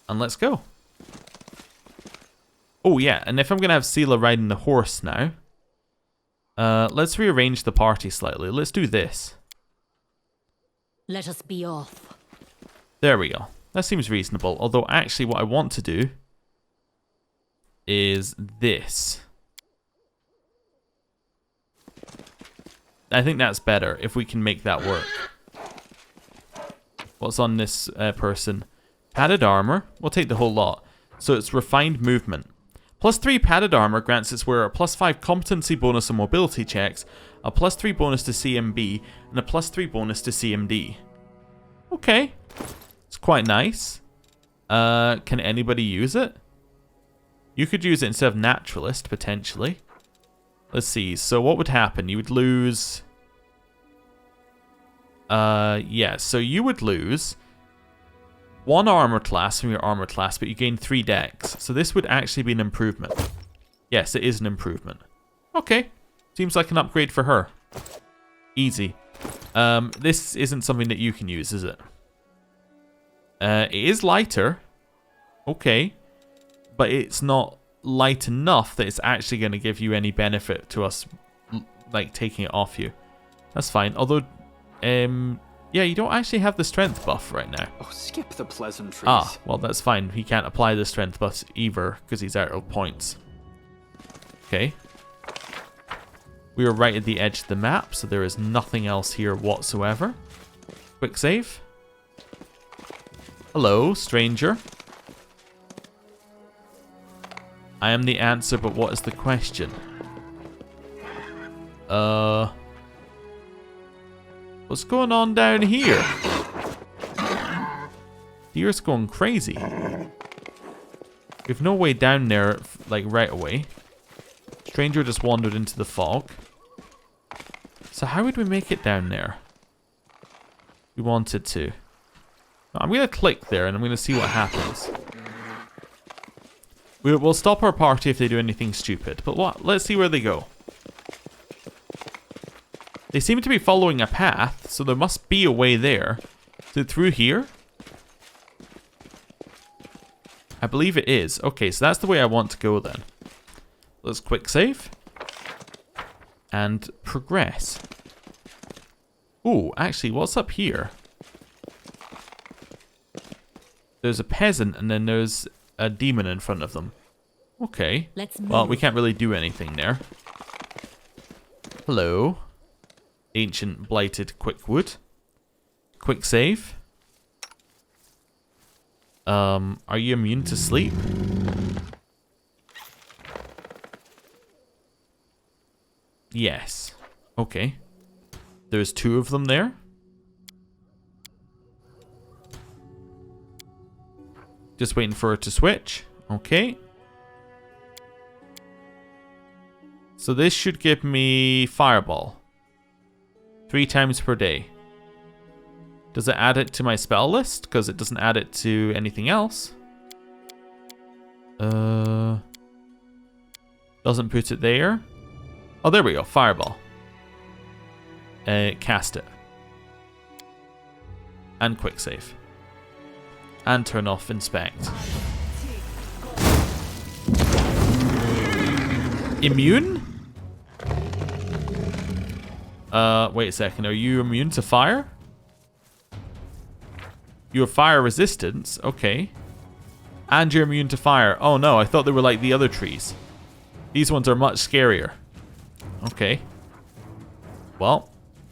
And let's go. Oh, yeah, and if I'm going to have Sela riding the horse now, let's rearrange the party slightly. Let's do this. Let us be off. There we go. That seems reasonable. Although, actually, what I want to do is this. I think that's better if we can make that work. What's on this person? Padded armor. We'll take the whole lot. So it's refined movement. +3 padded armor grants its wearer a +5 competency bonus on mobility checks, a +3 bonus to CMB, and a +3 bonus to CMD. Okay. It's quite nice. Can anybody use it? You could use it instead of naturalist, potentially. Let's see. So what would happen? You would lose... yeah, so you would lose 1 armor class from your armor class, but you gain 3 dex. So this would actually be an improvement. Yes, it is an improvement. Okay. Seems like an upgrade for her. Easy. This isn't something that you can use, is it? It is lighter. Okay. But it's not light enough that it's actually going to give you any benefit to us, like, taking it off you. That's fine. Although, yeah, you don't actually have the strength buff right now. Oh, skip the pleasantries. Ah, well, that's fine. He can't apply the strength buff either because he's out of points. Okay. We are right at the edge of the map, so there is nothing else here whatsoever. Quick save. Hello, stranger. I am the answer, but what is the question? What's going on down here? Deer's going crazy. We've no way down there, like, right away. Stranger just wandered into the fog. So how would we make it down there? We wanted to. I'm going to click there and I'm going to see what happens. We'll stop our party if they do anything stupid. But what? Let's see where they go. They seem to be following a path, so there must be a way there. Is it through here? I believe it is. Okay, so that's the way I want to go then. Let's quick save. And progress. Ooh, actually, what's up here? There's a peasant and then there's a demon in front of them. Okay. Well, we can't really do anything there. Hello. Ancient blighted quickwood. Quick save. Are you immune to sleep? Yes. Okay. There's 2 of them there. Just waiting for it to switch. Okay. So this should give me Fireball. 3 times per day. Does it add it to my spell list? Because it doesn't add it to anything else. Doesn't put it there. Oh, there we go. Fireball. Cast it. And quick save. And turn off inspect. Immune? Wait a second. Are you immune to fire? You have fire resistance. Okay. And you're immune to fire. Oh no, I thought they were like the other trees. These ones are much scarier. Okay. Well,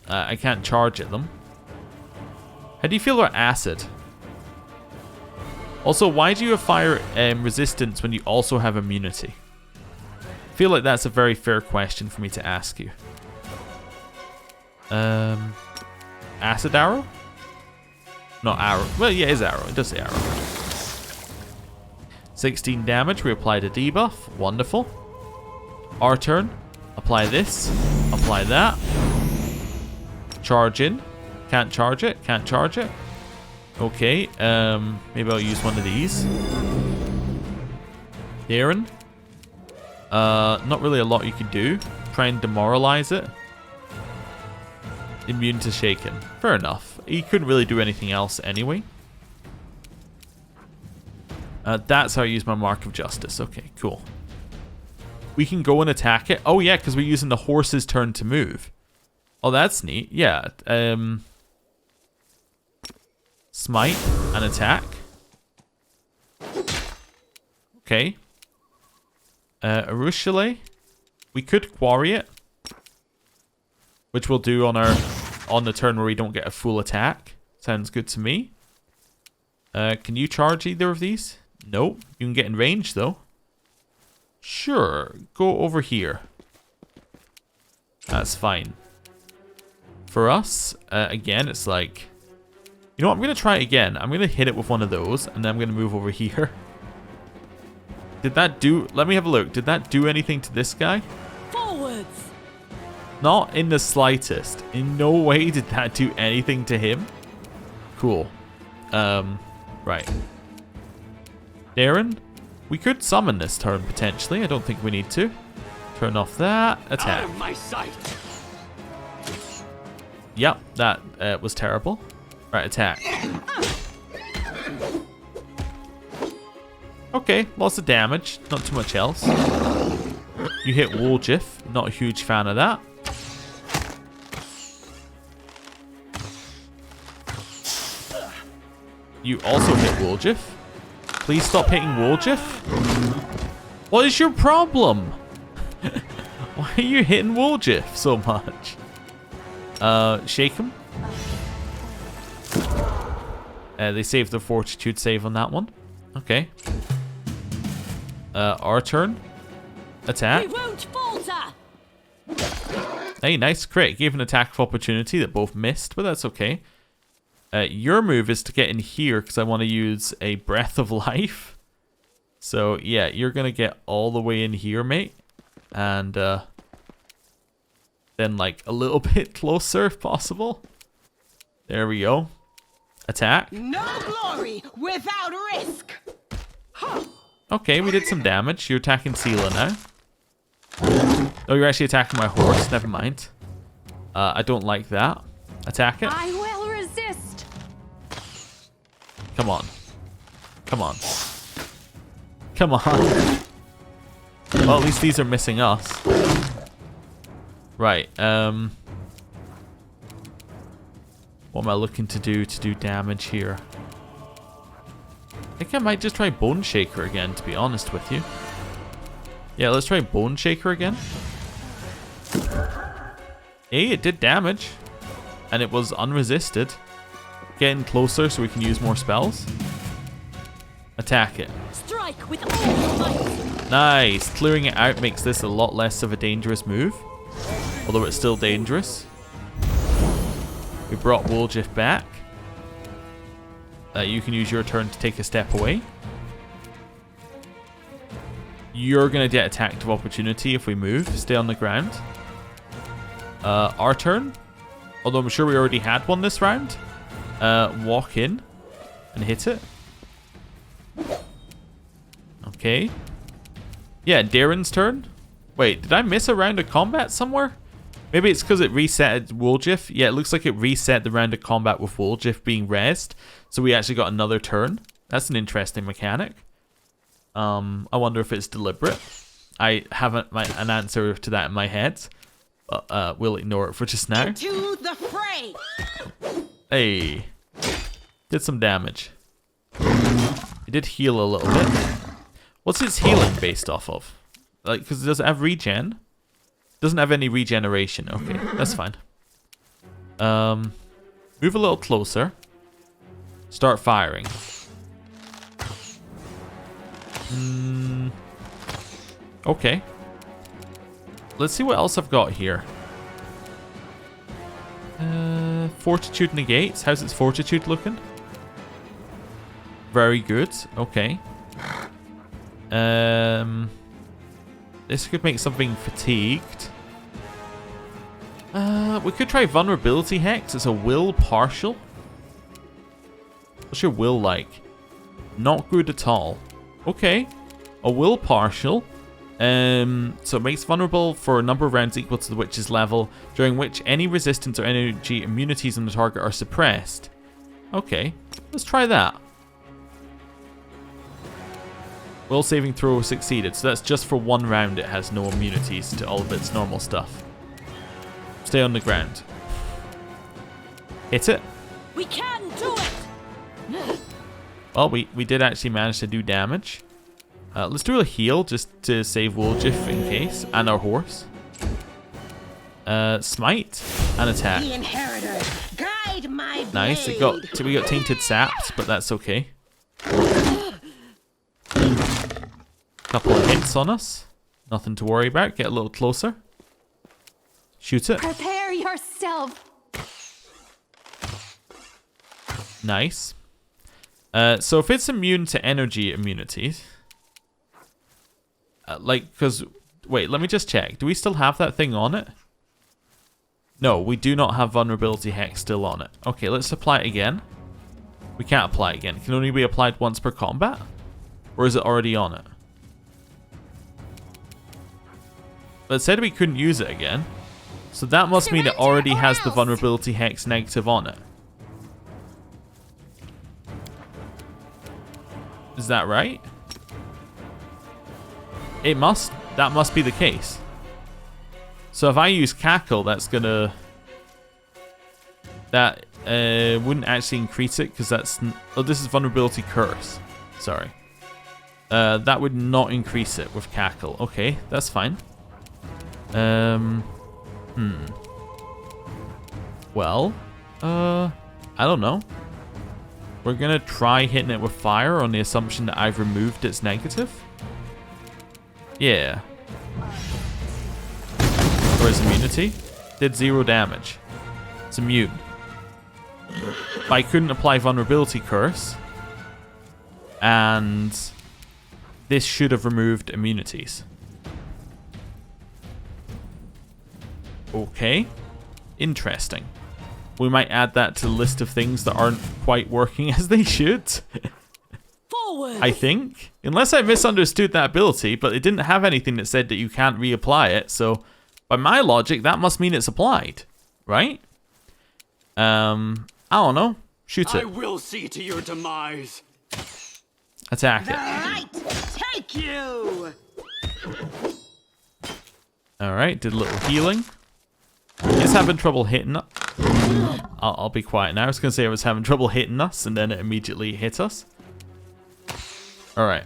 I can't charge at them. How do you feel about acid? Also, why do you have fire resistance when you also have immunity? I feel like that's a very fair question for me to ask you. Acid arrow? Not arrow. Well, yeah, it is arrow. It does say arrow. 16 damage. We apply the debuff. Wonderful. Our turn. Apply this. Apply that. Charge in. Can't charge it. Can't charge it. Okay. Maybe I'll use one of these. Darren. Not really a lot you can do. Try and demoralize it. Immune to shaken. Fair enough. He couldn't really do anything else anyway. That's how I use my Mark of Justice. Okay, cool. We can go and attack it. Oh yeah, because we're using the horse's turn to move. Oh, that's neat. Yeah. Smite and attack. Okay. Arushale. We could quarry it, which we'll do on the turn where we don't get a full attack. Sounds good to me. Can you charge either of these? Nope. You can get in range though. Sure. Go over here. That's fine. For us, again, it's like... You know what? I'm going to try it again. I'm going to hit it with one of those, and then I'm going to move over here. Did that do... Let me have a look. Did that do anything to this guy? Forwards. Not in the slightest. In no way did that do anything to him. Cool. Right. Darren, we could summon this turn, potentially. I don't think we need to. Turn off that. Attack. Out of my sight. Yep, that was terrible. Right, attack. Okay, lots of damage. Not too much else. You hit Woljif. Not a huge fan of that. You also hit Woljif. Please stop hitting Woljif. What is your problem? Why are you hitting Woljif so much? Shake him. They saved the fortitude save on that one. Okay. Our turn. Attack. We won't falter. Hey, nice crit. Gave an attack of opportunity that both missed, but that's okay. Your move is to get in here because I want to use a Breath of Life. So, yeah, you're going to get all the way in here, mate. And then, like, a little bit closer if possible. There we go. Attack. No glory without risk. Okay, we did some damage. You're attacking Sela now. Oh, you're actually attacking my horse. Never mind. I don't like that. Attack it. I will resist. Come on. Come on. Come on. Well, at least these are missing us. Right, what am I looking to do damage here? I think I might just try Bone Shaker again, to be honest with you. Yeah, let's try Bone Shaker again. Hey, it did damage. And it was unresisted. Getting closer so we can use more spells. Attack it. Strike with all your might. Nice. Clearing it out makes this a lot less of a dangerous move. Although it's still dangerous. We brought Woljif back. You can use your turn to take a step away. You're going to get attacked of opportunity if we move. Stay on the ground. Our turn. Although I'm sure we already had one this round. Walk in and hit it. Okay. Yeah, Darren's turn. Wait, did I miss a round of combat somewhere? Maybe it's because it reset Woljif. Yeah, it looks like it reset the round of combat with Woljif being rezzed. So we actually got another turn. That's an interesting mechanic. I wonder if it's deliberate. I haven't an answer to that in my head. But we'll ignore it for just now. To the fray. Hey. Did some damage. It did heal a little bit. What's its healing based off of? Like, because it doesn't have regen. Doesn't have any regeneration. Okay, that's fine. Move a little closer. Start firing. Okay. Let's see what else I've got here. Fortitude negates. How's its fortitude looking? Very good. Okay. This could make something fatigued. We could try vulnerability hex. It's a will partial. What's your will like? Not good at all. Okay. A will partial. So it makes vulnerable for a number of rounds equal to the witch's level, during which any resistance or energy immunities on the target are suppressed. Okay. Let's try that. Will saving throw succeeded. So that's just for one round. It has no immunities to all of its normal stuff. Stay on the ground. Hit it. We can do it. Well, we did actually manage to do damage. Let's do a heal just to save Woljif in case, and our horse. Smite and attack. The inheritor, guide my blade. Nice. We got tainted saps, but that's okay. Couple of hits on us. Nothing to worry about. Get a little closer. Shoot it. Prepare yourself. Nice. So if it's immune to energy immunities, wait, let me just check. Do we still have that thing on it? No, we do not have vulnerability hex still on it. Okay, let's apply it again. We can't apply it again. It can only be applied once per combat? Or is it already on it? But it said we couldn't use it again. So that must mean it already has the vulnerability hex negative on it. Is that right? It must. That must be the case. So if I use Cackle, that's gonna... That wouldn't actually increase it, because that's... Oh, this is Vulnerability Curse. Sorry. That would not increase it with Cackle. Okay, that's fine. Well, I don't know. We're gonna try hitting it with fire on the assumption that I've removed its negative. Yeah. Or its immunity. Did 0 damage. It's immune. But I couldn't apply Vulnerability Curse. And this should have removed immunities. Okay. Interesting. We might add that to the list of things that aren't quite working as they should. Forward. I think. Unless I misunderstood that ability, but it didn't have anything that said that you can't reapply it, so by my logic, that must mean it's applied. Right? I don't know. Shoot it. I will see to your demise. Attack The it. right take you. Alright, did a little healing. It's having trouble hitting us. I'll be quiet now. I was going to say I was having trouble hitting us, and then it immediately hit us. Alright.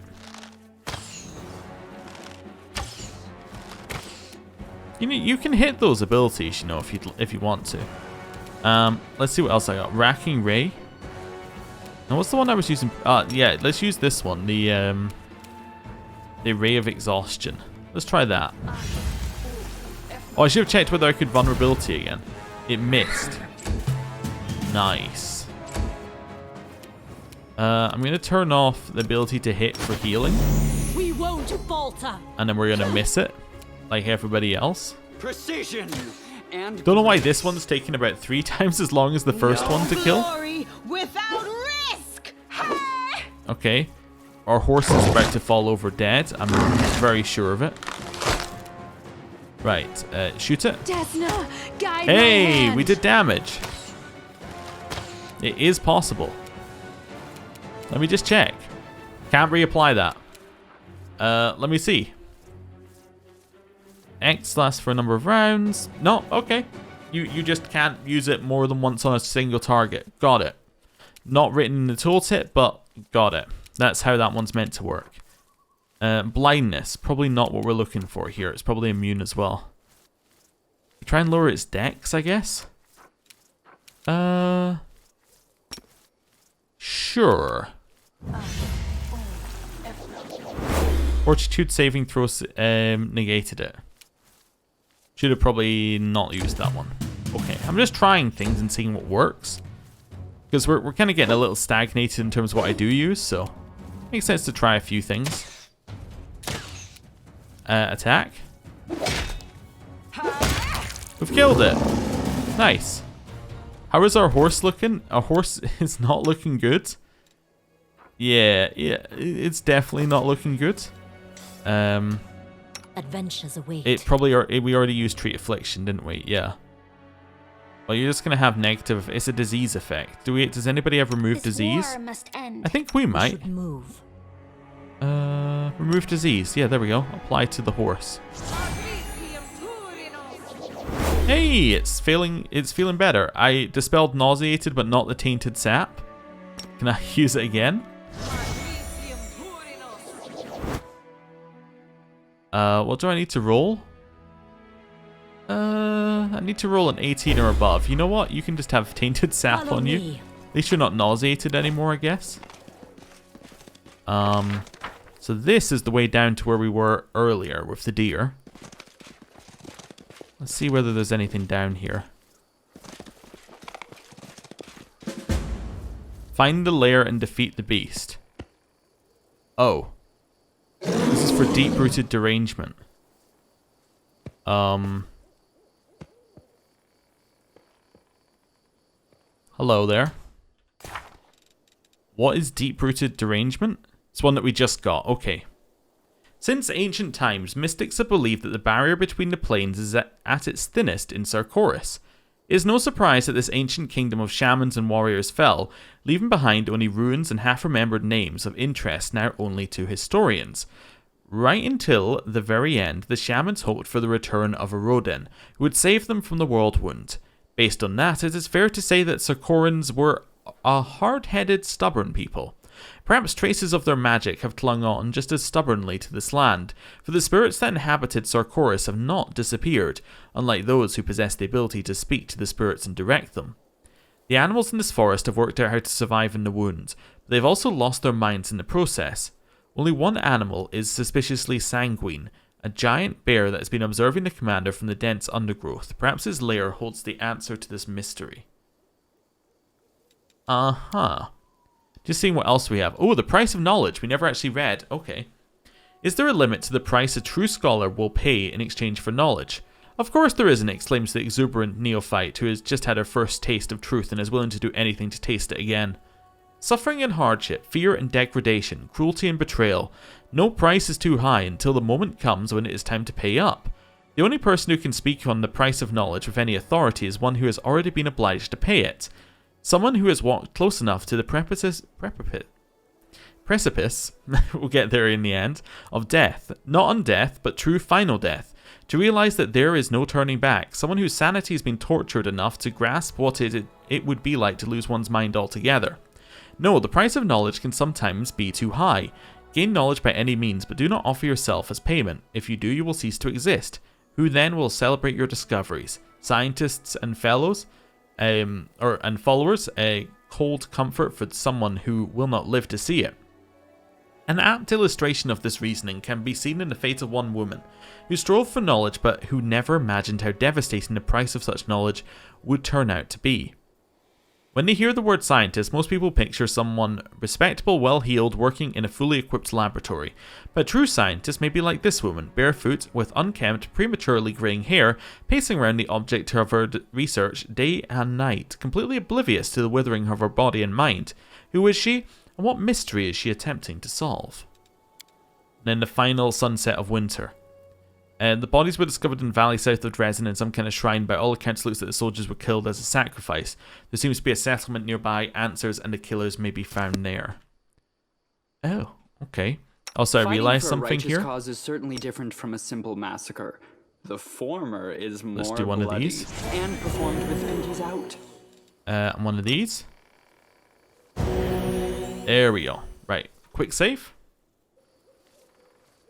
You can hit those abilities, you know, if you want to. Let's see what else I got. Racking Ray. Now, what's the one I was using? Yeah, let's use this one. The Ray of Exhaustion. Let's try that. Oh, I should have checked whether I could vulnerability again. It missed. Nice. I'm going to turn off the ability to hit for healing. We won't falter. And then we're going to miss it. Like everybody else. Precision and Don't know why this one's taking about 3 times as long as the first one to kill. Glory without risk. Ha! Okay. Our horse is about to fall over dead. I'm very sure of it. Right. Shoot it. Desna, guide my Hey, hand. we did damage. It is possible. Let me just check. Can't reapply that. Let me see. X lasts for a number of rounds. No, okay. You just can't use it more than once on a single target. Got it. Not written in the tooltip, but got it. That's how that one's meant to work. Blindness. Probably not what we're looking for here. It's probably immune as well. Try and lower its dex, I guess. Sure. Fortitude saving throws negated it. Should have probably not used that one. Okay, I'm just trying things and seeing what works. Because we're kind of getting a little stagnated in terms of what I do use, so makes sense to try a few things. Attack. We've killed it. Nice. How is our horse looking? Our horse is not looking good. Yeah, it's definitely not looking good. Adventures await. It probably we already used treat affliction, didn't we? Yeah. Well, you're just gonna have negative. It's a disease effect. Does anybody ever remove disease? War must end. I think we might. Should move. Remove disease. Yeah, there we go. Apply to the horse. Hey, it's feeling better. I dispelled nauseated, but not the tainted sap. Can I use it again? What do I need to roll? I need to roll an 18 or above. You know what? You can just have tainted sap Follow on you. me. At least you're not nauseated anymore, I guess. So this is the way down to where we were earlier with the deer. Let's see whether there's anything down here. Find the lair and defeat the beast. Oh. This is for deep-rooted derangement. Hello there. What is deep-rooted derangement? It's one that we just got. Okay. Since ancient times, mystics have believed that the barrier between the planes is at its thinnest in Sarkoris. It is no surprise that this ancient kingdom of shamans and warriors fell, leaving behind only ruins and half-remembered names of interest now only to historians. Right until the very end, the shamans hoped for the return of a Rodin, who would save them from the Worldwound. Based on that, it is fair to say that Sarkorans were a hard-headed, stubborn people. Perhaps traces of their magic have clung on just as stubbornly to this land, for the spirits that inhabited Sarkoris have not disappeared, unlike those who possess the ability to speak to the spirits and direct them. The animals in this forest have worked out how to survive in the wound, but they've also lost their minds in the process. Only one animal is suspiciously sanguine, a giant bear that has been observing the commander from the dense undergrowth. Perhaps his lair holds the answer to this mystery. Just seeing what else we have. Oh, the price of knowledge. We never actually read. Okay. Is there a limit to the price a true scholar will pay in exchange for knowledge? Of course there isn't, exclaims the exuberant neophyte who has just had her first taste of truth and is willing to do anything to taste it again. Suffering and hardship, fear and degradation, cruelty and betrayal. No price is too high until the moment comes when it is time to pay up. The only person who can speak on the price of knowledge with any authority is one who has already been obliged to pay it. Someone who has walked close enough to the precipice, we'll get there in the end, of death. Not on death, but true final death. To realize that there is no turning back. Someone whose sanity has been tortured enough to grasp what it would be like to lose one's mind altogether. No, the price of knowledge can sometimes be too high. Gain knowledge by any means, but do not offer yourself as payment. If you do, you will cease to exist. Who then will celebrate your discoveries? Scientists and fellows? And followers? A cold comfort for someone who will not live to see it. An apt illustration of this reasoning can be seen in the fate of one woman, who strove for knowledge but who never imagined how devastating the price of such knowledge would turn out to be. When they hear the word scientist, most people picture someone respectable, well-heeled, working in a fully equipped laboratory. But a true scientist may be like this woman, barefoot, with unkempt, prematurely greying hair, pacing around the object of her research day and night, completely oblivious to the withering of her body and mind. Who is she, and what mystery is she attempting to solve? And then the final sunset of winter. The bodies were discovered in the valley south of Dresden in some kind of shrine. By all accounts, it looks like the soldiers were killed as a sacrifice. There seems to be a settlement nearby. Answers and the killers may be found there. Oh, okay. Also, I realized something here. Fighting for a righteous cause is certainly different from a simple massacre. The former is more Let's do one bloody of these. and performed with pinkies out. And one of these. There we go. Right. Quick save.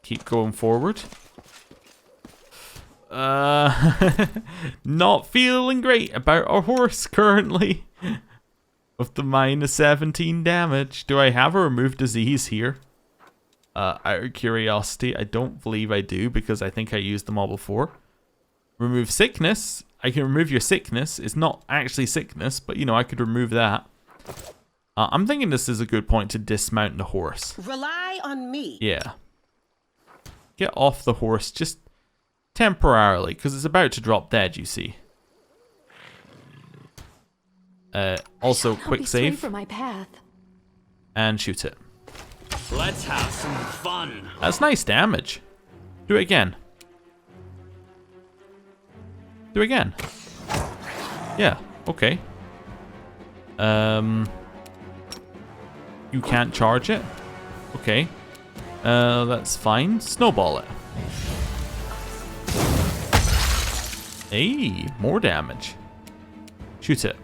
Keep going forward. Not feeling great about our horse currently. With the minus 17 damage. Do I have a remove disease here? Out of curiosity, I don't believe I do because I think I used them all before. Remove sickness. I can remove your sickness. It's not actually sickness, but you know, I could remove that. I'm thinking this is a good point to dismount the horse. Rely on me. Yeah. Get off the horse just temporarily, because it's about to drop dead, you see. Also, quick save. For my path. And shoot it. Let's have some fun. That's nice damage. Do it again. Do it again. Yeah, okay. You can't charge it? Okay. That's fine. Snowball it. Hey, more damage. Shoot it.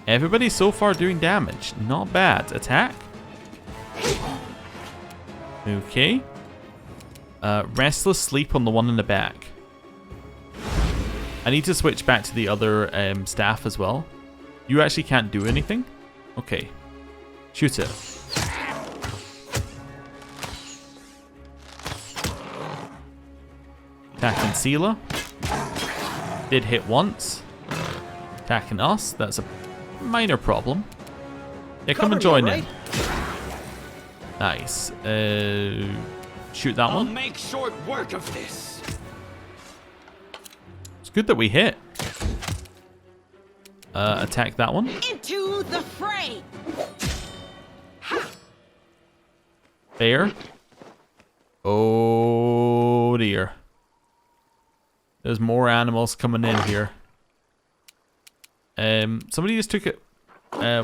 Everybody so far doing damage. Not bad. Attack. Okay. Restless Sleep on the one in the back. I need to switch back to the other staff as well. You actually can't do anything? Okay. Shoot it. Attacking Seela. Did hit once. Attacking us. That's a minor problem. Yeah, come and join in. Nice. Shoot that I'll one. make short work of this. It's good that we hit. Attack that one. Into the fray. There. Oh dear. There's more animals coming in here. Somebody just took it.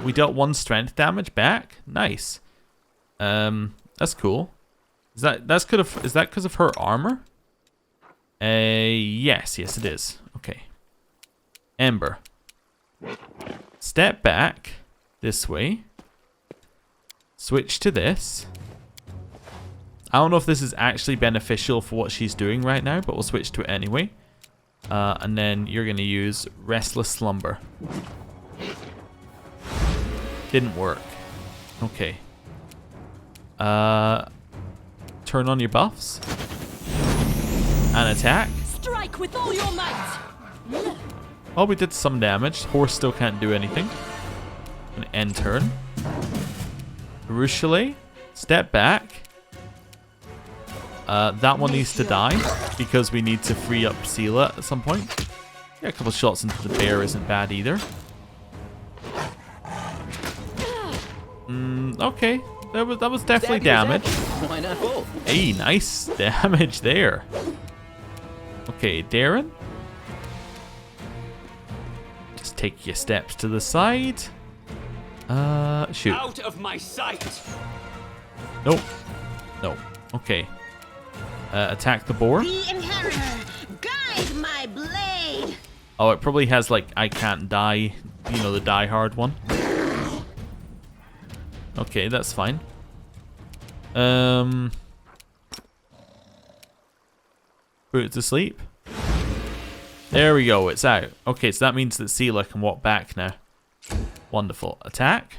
We dealt 1 strength damage back. Nice. That's cool. Is that because of her armor? Yes, it is. Okay. Ember. Step back this way. Switch to this. I don't know if this is actually beneficial for what she's doing right now, but we'll switch to it anyway. And then you're going to use Restless Slumber. Didn't work. Okay. Turn on your buffs. And attack. Strike with all your might. Oh, we did some damage. Horse still can't do anything. An end turn. Ruchelet. Step back. That one needs to die because we need to free up Seela at some point. Yeah, a couple shots into the bear isn't bad either. Okay, that was definitely damage. Why not both? Hey, nice damage there. Okay, Darren. Just take your steps to the side. Shoot. Out of my sight. Nope. No. Okay. Attack the boar. The inheritor, guide my blade. Oh, it probably has like I can't die, you know, the die hard one. Okay, that's fine. Put it to sleep. There we go, it's out. Okay, so that means that Seela can walk back now. Wonderful. Attack.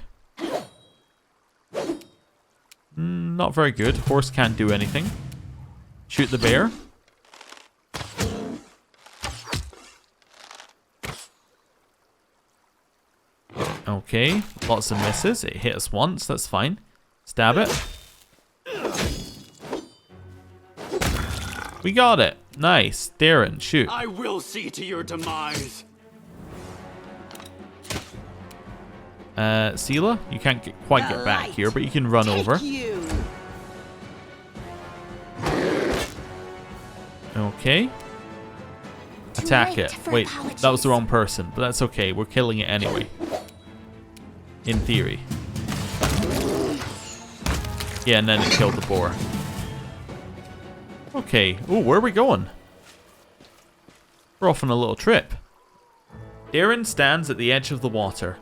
Not very good. Horse can't do anything. Shoot the bear. Okay, lots of misses. It hit us once, that's fine. Stab it. We got it. Nice. Darren, shoot. I will see to your demise. Seela, you can't quite get back here, but you can run over. You. Okay. Attack it. Wait, that was the wrong person, but that's okay. We're killing it anyway. In theory. Yeah, and then it killed the boar. Okay. Ooh, where are we going? We're off on a little trip. Darren stands at the edge of the water.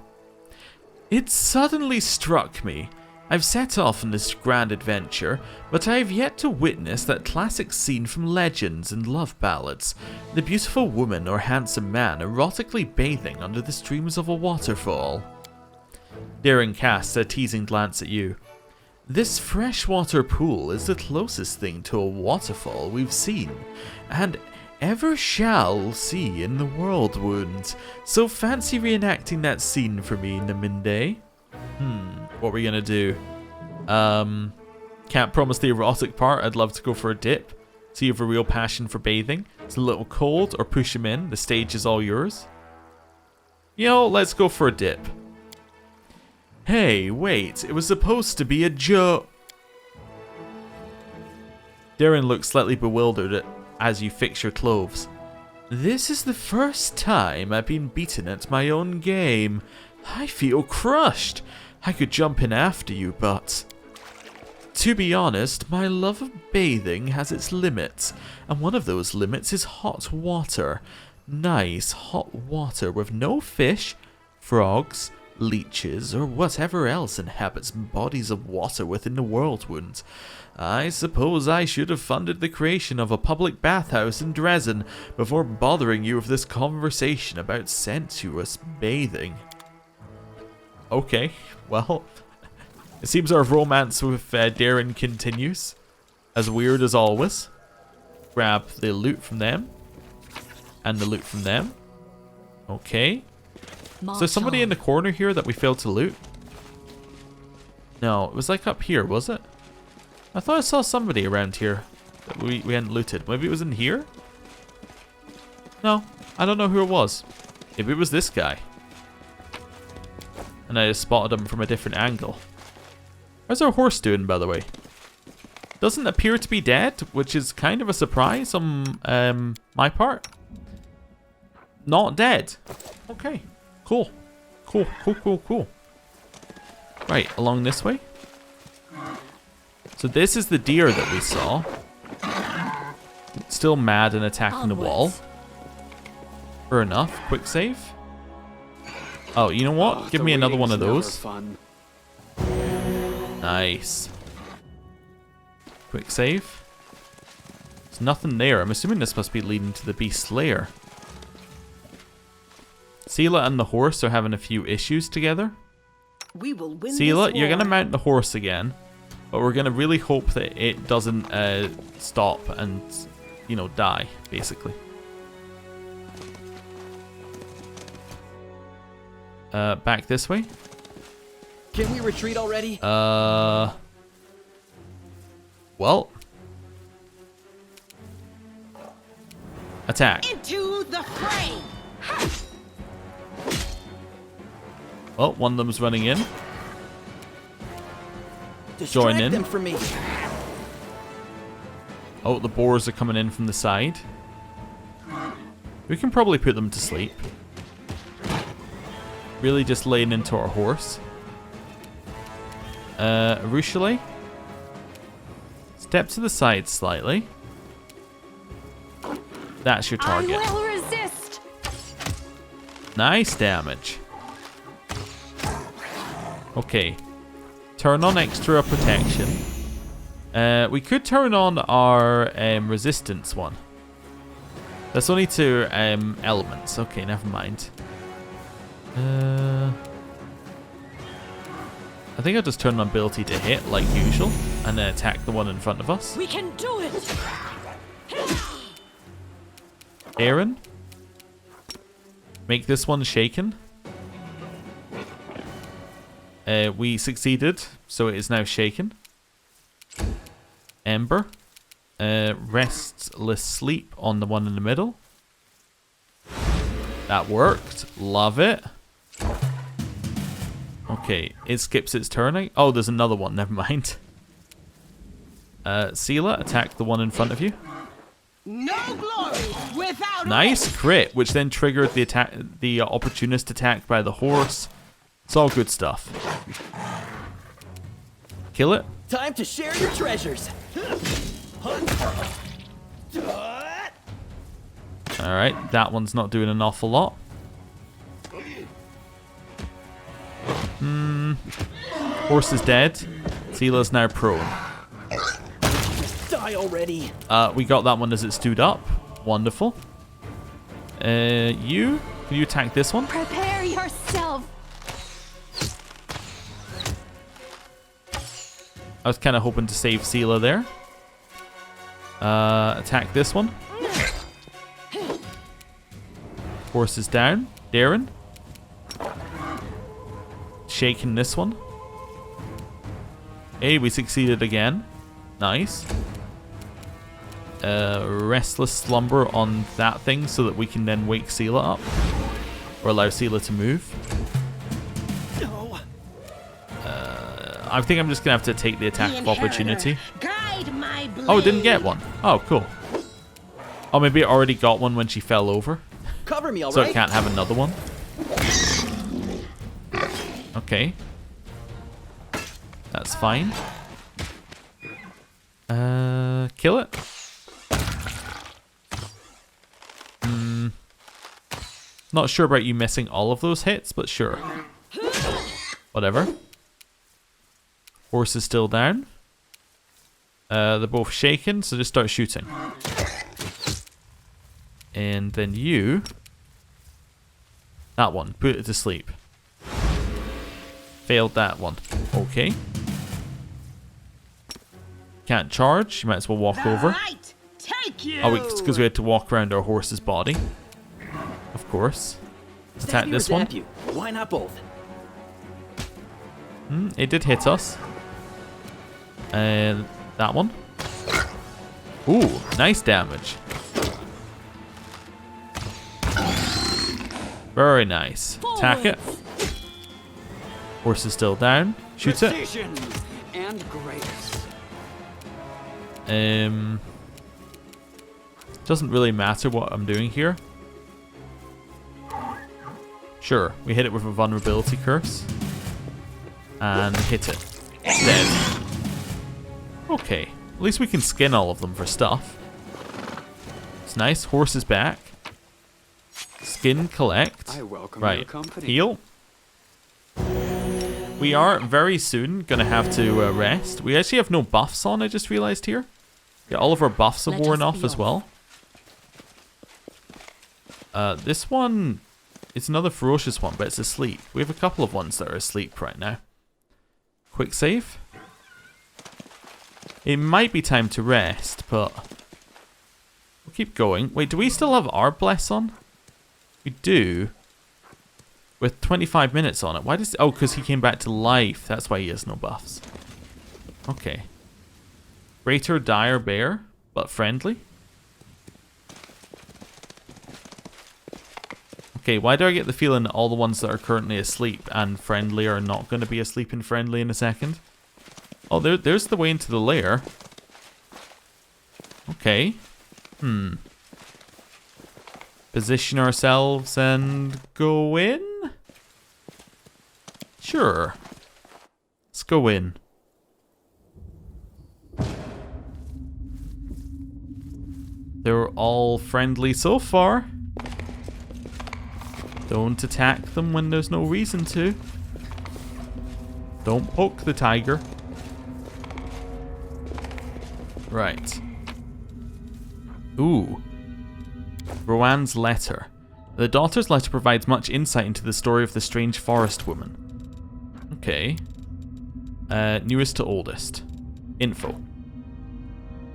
It suddenly struck me. I've set off on this grand adventure, but I have yet to witness that classic scene from legends and love ballads. The beautiful woman or handsome man erotically bathing under the streams of a waterfall. Darren casts a teasing glance at you. This freshwater pool is the closest thing to a waterfall we've seen, and ever shall see in the Worldwound. So fancy reenacting that scene for me, Naminde? What are we gonna do? Can't promise the erotic part. I'd love to go for a dip. So you have a real passion for bathing. It's a little cold, or push him in. The stage is all yours. You know, let's go for a dip. Hey, wait. It was supposed to be a joke. Darren looks slightly bewildered as you fix your clothes. This is the first time I've been beaten at my own game. I feel crushed. I could jump in after you, but... To be honest, my love of bathing has its limits, and one of those limits is hot water. Nice hot water with no fish, frogs, leeches, or whatever else inhabits bodies of water within the Worldwound. I suppose I should have funded the creation of a public bathhouse in Dresden before bothering you with this conversation about sensuous bathing. Okay, well, it seems our romance with Darren continues, as weird as always. Grab the loot from them, and the loot from them. Okay. Is there somebody in the corner here that we failed to loot? No, it was like up here, was it? I thought I saw somebody around here that we hadn't looted. Maybe it was in here? No, I don't know who it was. Maybe it was this guy. And I just spotted him from a different angle. How's our horse doing, by the way? Doesn't appear to be dead, which is kind of a surprise on my part. Not dead. Okay. Cool. Cool, cool, cool, cool. Right, along this way. So this is the deer that we saw. Still mad and attacking the wall. Fair enough. Quick save. Oh, you know what? Give me another one of those. Fun. Nice. Quick save. There's nothing there. I'm assuming this must be leading to the beast's lair. Sela and the horse are having a few issues together. We will win Sela, this you're war. going to mount the horse again. But we're going to really hope that it doesn't stop and, you know, die, basically. Back this way. Can we retreat already? Well. Attack. Into the fray. Well, one of them's running in. Distract join in. them for me. Oh, the boars are coming in from the side. We can probably put them to sleep. Really just laying into our horse. Arushale. Step to the side slightly. That's your target. I will resist. Nice damage. Okay. Turn on extra protection. We could turn on our resistance one. That's only to elements. Okay, never mind. I think I'll just turn on ability to hit like usual and then attack the one in front of us. We can do it. Aaron, make this one shaken. We succeeded, so it is now shaken. Ember, restless sleep on the one in the middle. That worked. Love it. Okay, it skips its turn. Oh, there's another one. Never mind. Sela, attack the one in front of you. No glory without Nice crit, which then triggered the attack, the opportunist attack by the horse. It's all good stuff. Kill it. Time to share your treasures. Alright, that one's not doing an awful lot. Horse is dead. Sela's now prone. Die already. We got that one as it stood up. Wonderful. Can you attack this one? Prepare yourself. I was kind of hoping to save Sela there. Attack this one. Horse is down. Darren. Shaking this one. Hey, we succeeded again. Nice. Restless slumber on that thing so that we can then wake Sela up. Or allow Sela to move. No. I think I'm just going to have to take the attack of opportunity. Guide my blade. Oh, didn't get one. Oh, cool. Oh, maybe it already got one when she fell over. Cover me, So alright? it can't have another one. Okay. That's fine. Kill it. Not sure about you missing all of those hits, but sure. Whatever. Horse is still down. They're both shaken, so just start shooting. And then you... That one. Put it to sleep. Failed that one. Okay. Can't charge. You might as well walk over. Right, take you. Oh, it's because we had to walk around our horse's body. Of course. Let's attack Stab you or this one. zap you? Why not both? It did hit us. And that one. Ooh, nice damage. Very nice. Attack it. Horse is still down. Shoot it. Precision and grace. Doesn't really matter what I'm doing here. Sure, we hit it with a vulnerability curse. And hit it. It's dead. Okay, at least we can skin all of them for stuff. It's nice. Horse is back. Skin collect. I welcome Right. your company. Heal. We are very soon going to have to rest. We actually have no buffs on, I just realized here. Yeah, all of our buffs have Let worn us off be as well. This one, it's another ferocious one, but it's asleep. We have a couple of ones that are asleep right now. Quick save. It might be time to rest, but we'll keep going. Wait, do we still have our bless on? We do. With 25 minutes on it. Why does... Oh, because he came back to life. That's why he has no buffs. Okay. Greater dire bear, but friendly. Okay, why do I get the feeling that all the ones that are currently asleep and friendly are not going to be asleep and friendly in a second? Oh, there's the way into the lair. Okay. Position ourselves and go in? Sure. Let's go in. They're all friendly so far. Don't attack them when there's no reason to. Don't poke the tiger. Right. Ooh. Rowan's letter. The daughter's letter provides much insight into the story of the strange forest woman. Okay. Newest to oldest. Info.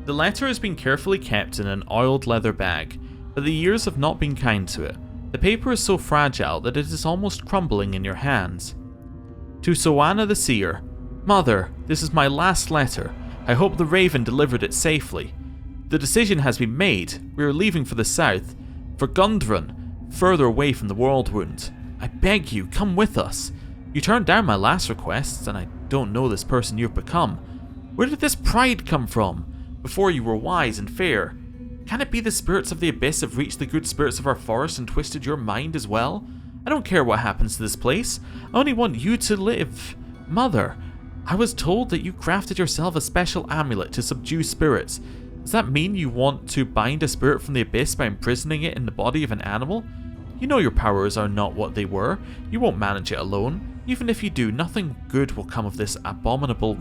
The letter has been carefully kept in an oiled leather bag, but the years have not been kind to it. The paper is so fragile that it is almost crumbling in your hands. To Soana the Seer. Mother, this is my last letter. I hope the Raven delivered it safely. The decision has been made. We are leaving for the south, for Gundren, further away from the Worldwound. I beg you, come with us. You turned down my last requests, and I don't know this person you've become. Where did this pride come from? Before you were wise and fair. Can it be the spirits of the abyss have reached the good spirits of our forest and twisted your mind as well? I don't care what happens to this place. I only want you to live. Mother, I was told that you crafted yourself a special amulet to subdue spirits. Does that mean you want to bind a spirit from the abyss by imprisoning it in the body of an animal? You know your powers are not what they were. You won't manage it alone. Even if you do, nothing good will come of this abominable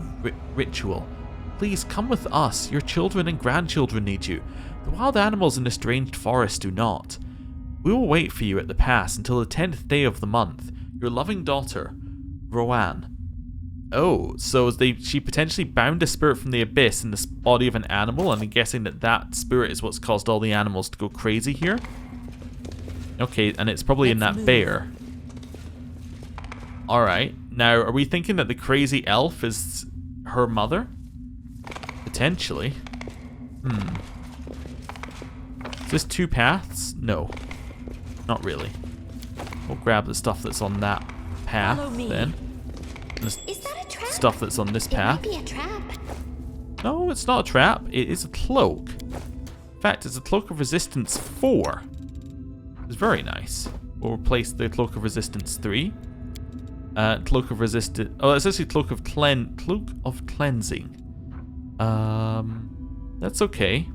ritual. Please come with us. Your children and grandchildren need you. The wild animals in the strange forest do not. We will wait for you at the pass until the 10th day of the month. Your loving daughter, Rowan. Oh, so she potentially bound a spirit from the abyss in the body of an animal, and I'm guessing that spirit is what's caused all the animals to go crazy here. Okay, and it's probably in that bear. Alright, now are we thinking that the crazy elf is her mother? Potentially. Is this two paths? No. Not really. We'll grab the stuff that's on that path then. Is that a trap? Stuff that's on this path. It might be a trap. No, it's not a trap. It is a cloak. In fact, it's a cloak of resistance 4. It's very nice. We'll replace the cloak of resistance 3. Cloak of resistance. Oh, it's actually cloak of cleansing. That's okay.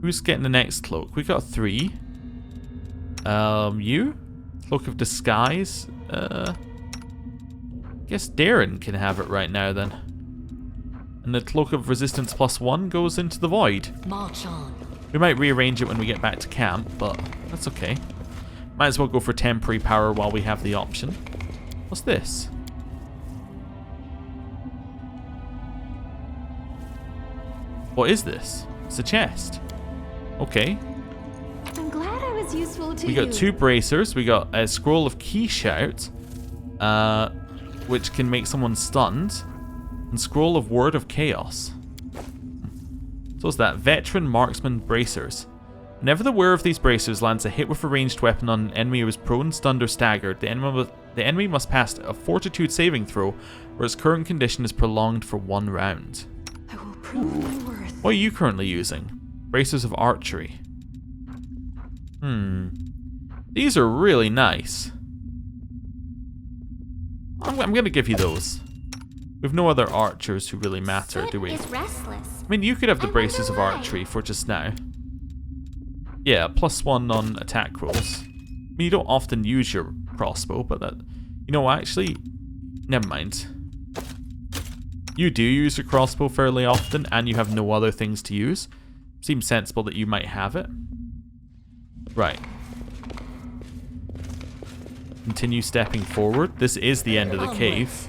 Who's getting the next cloak? We got 3. You? Cloak of disguise. Guess Darren can have it right now then. And the Cloak of Resistance +1 goes into the void. March on. We might rearrange it when we get back to camp, but that's okay. Might as well go for temporary power while we have the option. What's this? What is this? It's a chest. Okay. I'm glad I was useful to We you. got 2 bracers. We got a Scroll of Key Shout, which can make someone stunned, and Scroll of Word of Chaos. So is that Veteran Marksman Bracers. Whenever the wearer of these bracers lands a hit with a ranged weapon on an enemy who is prone, stunned, or staggered, the enemy must pass a Fortitude saving throw, where its current condition is prolonged for 1 round. I will prove my worth. What are you currently using? Bracers of Archery. These are really nice. I'm gonna give you those. We've no other archers who really matter, do we? Is restless. I mean, you could have the I Braces of wonder why. Archery for just now. Yeah, +1 on attack rolls. I mean, you don't often use your crossbow, but that... You know, actually... Never mind. You do use your crossbow fairly often, and you have no other things to use. Seems sensible that you might have it. Right. Continue stepping forward. This is the end of the cave.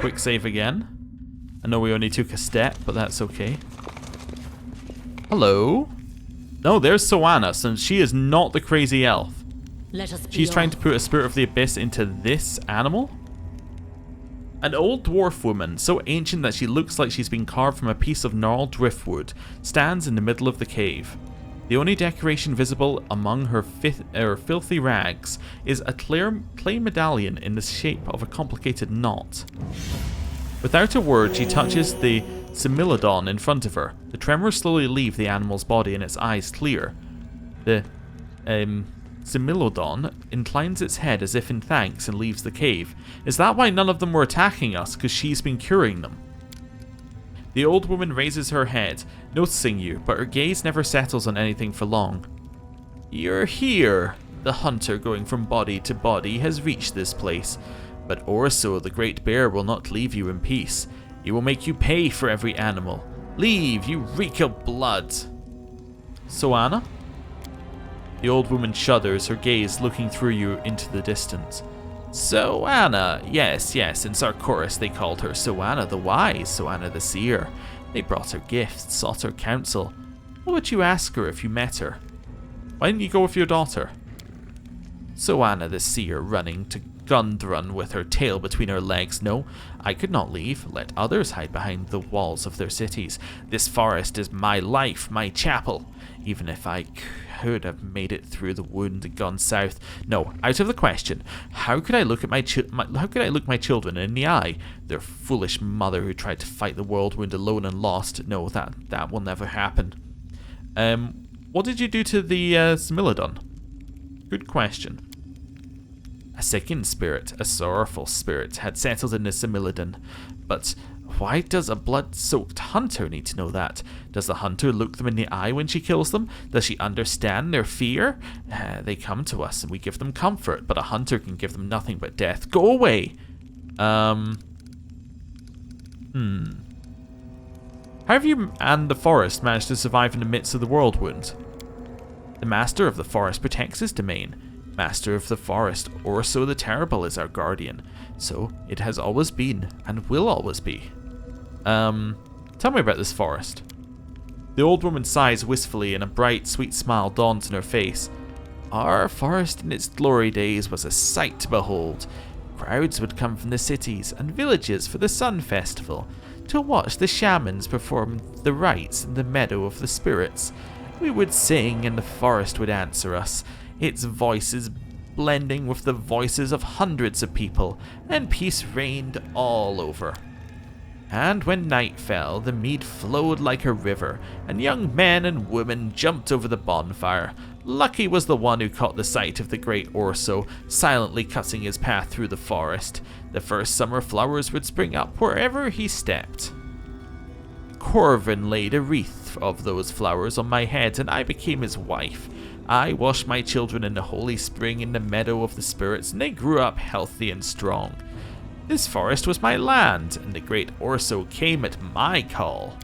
Quick save again. I know we only took a step, but that's okay. Hello? No, there's Soana, since she is not the crazy elf. Let us be She's trying to off. put a Spirit of the Abyss into this animal? An old dwarf woman, so ancient that she looks like she's been carved from a piece of gnarled driftwood, stands in the middle of the cave. The only decoration visible among her filthy rags is a clay medallion in the shape of a complicated knot. Without a word, she touches the Similodon in front of her. The tremors slowly leave the animal's body and its eyes clear. The Similodon inclines its head as if in thanks and leaves the cave. Is that why none of them were attacking us? Because she's been curing them. The old woman raises her head, noticing you, but her gaze never settles on anything for long. You're here. The hunter going from body to body has reached this place. But Orso, the great bear, will not leave you in peace. He will make you pay for every animal. Leave, you reek of blood. Soana? The old woman shudders, her gaze looking through you into the distance. Soana, yes, in Sarkoris they called her Soana the Wise, Soana the Seer. They brought her gifts, sought her counsel. What would you ask her if you met her? Why didn't you go with your daughter? Soana the Seer running to Gundrun with her tail between her legs. No, I could not leave. Let others hide behind the walls of their cities. This forest is my life, my chapel. Even if I could have made it through the wound and gone south. No, out of the question. How could I look at my children in the eye? Their foolish mother who tried to fight the Worldwound alone and lost. No, that will never happen. What did you do to the Similodon? Good question. A sickened spirit, a sorrowful spirit, had settled in the Similodon. But why does a blood-soaked hunter need to know that? Does the hunter look them in the eye when she kills them? Does she understand their fear? They come to us and we give them comfort, but a hunter can give them nothing but death. Go away! How have you and the forest managed to survive in the midst of the Worldwound? The master of the forest protects his domain. Master of the forest, Orso the Terrible, is our guardian. So it has always been, and will always be. Tell me about this forest. The old woman sighs wistfully, and a bright, sweet smile dawns in her face. Our forest in its glory days was a sight to behold. Crowds would come from the cities and villages for the Sun Festival, to watch the shamans perform the rites in the meadow of the spirits. We would sing, and the forest would answer us, its voices blending with the voices of hundreds of people, and peace reigned all over. And when night fell, the mead flowed like a river, and young men and women jumped over the bonfire. Lucky was the one who caught the sight of the great Orso, silently cutting his path through the forest. The first summer flowers would spring up wherever he stepped. Corvin laid a wreath of those flowers on my head, and I became his wife. I washed my children in the holy spring in the meadow of the spirits, and they grew up healthy and strong. This forest was my land, and the great Orso came at my call.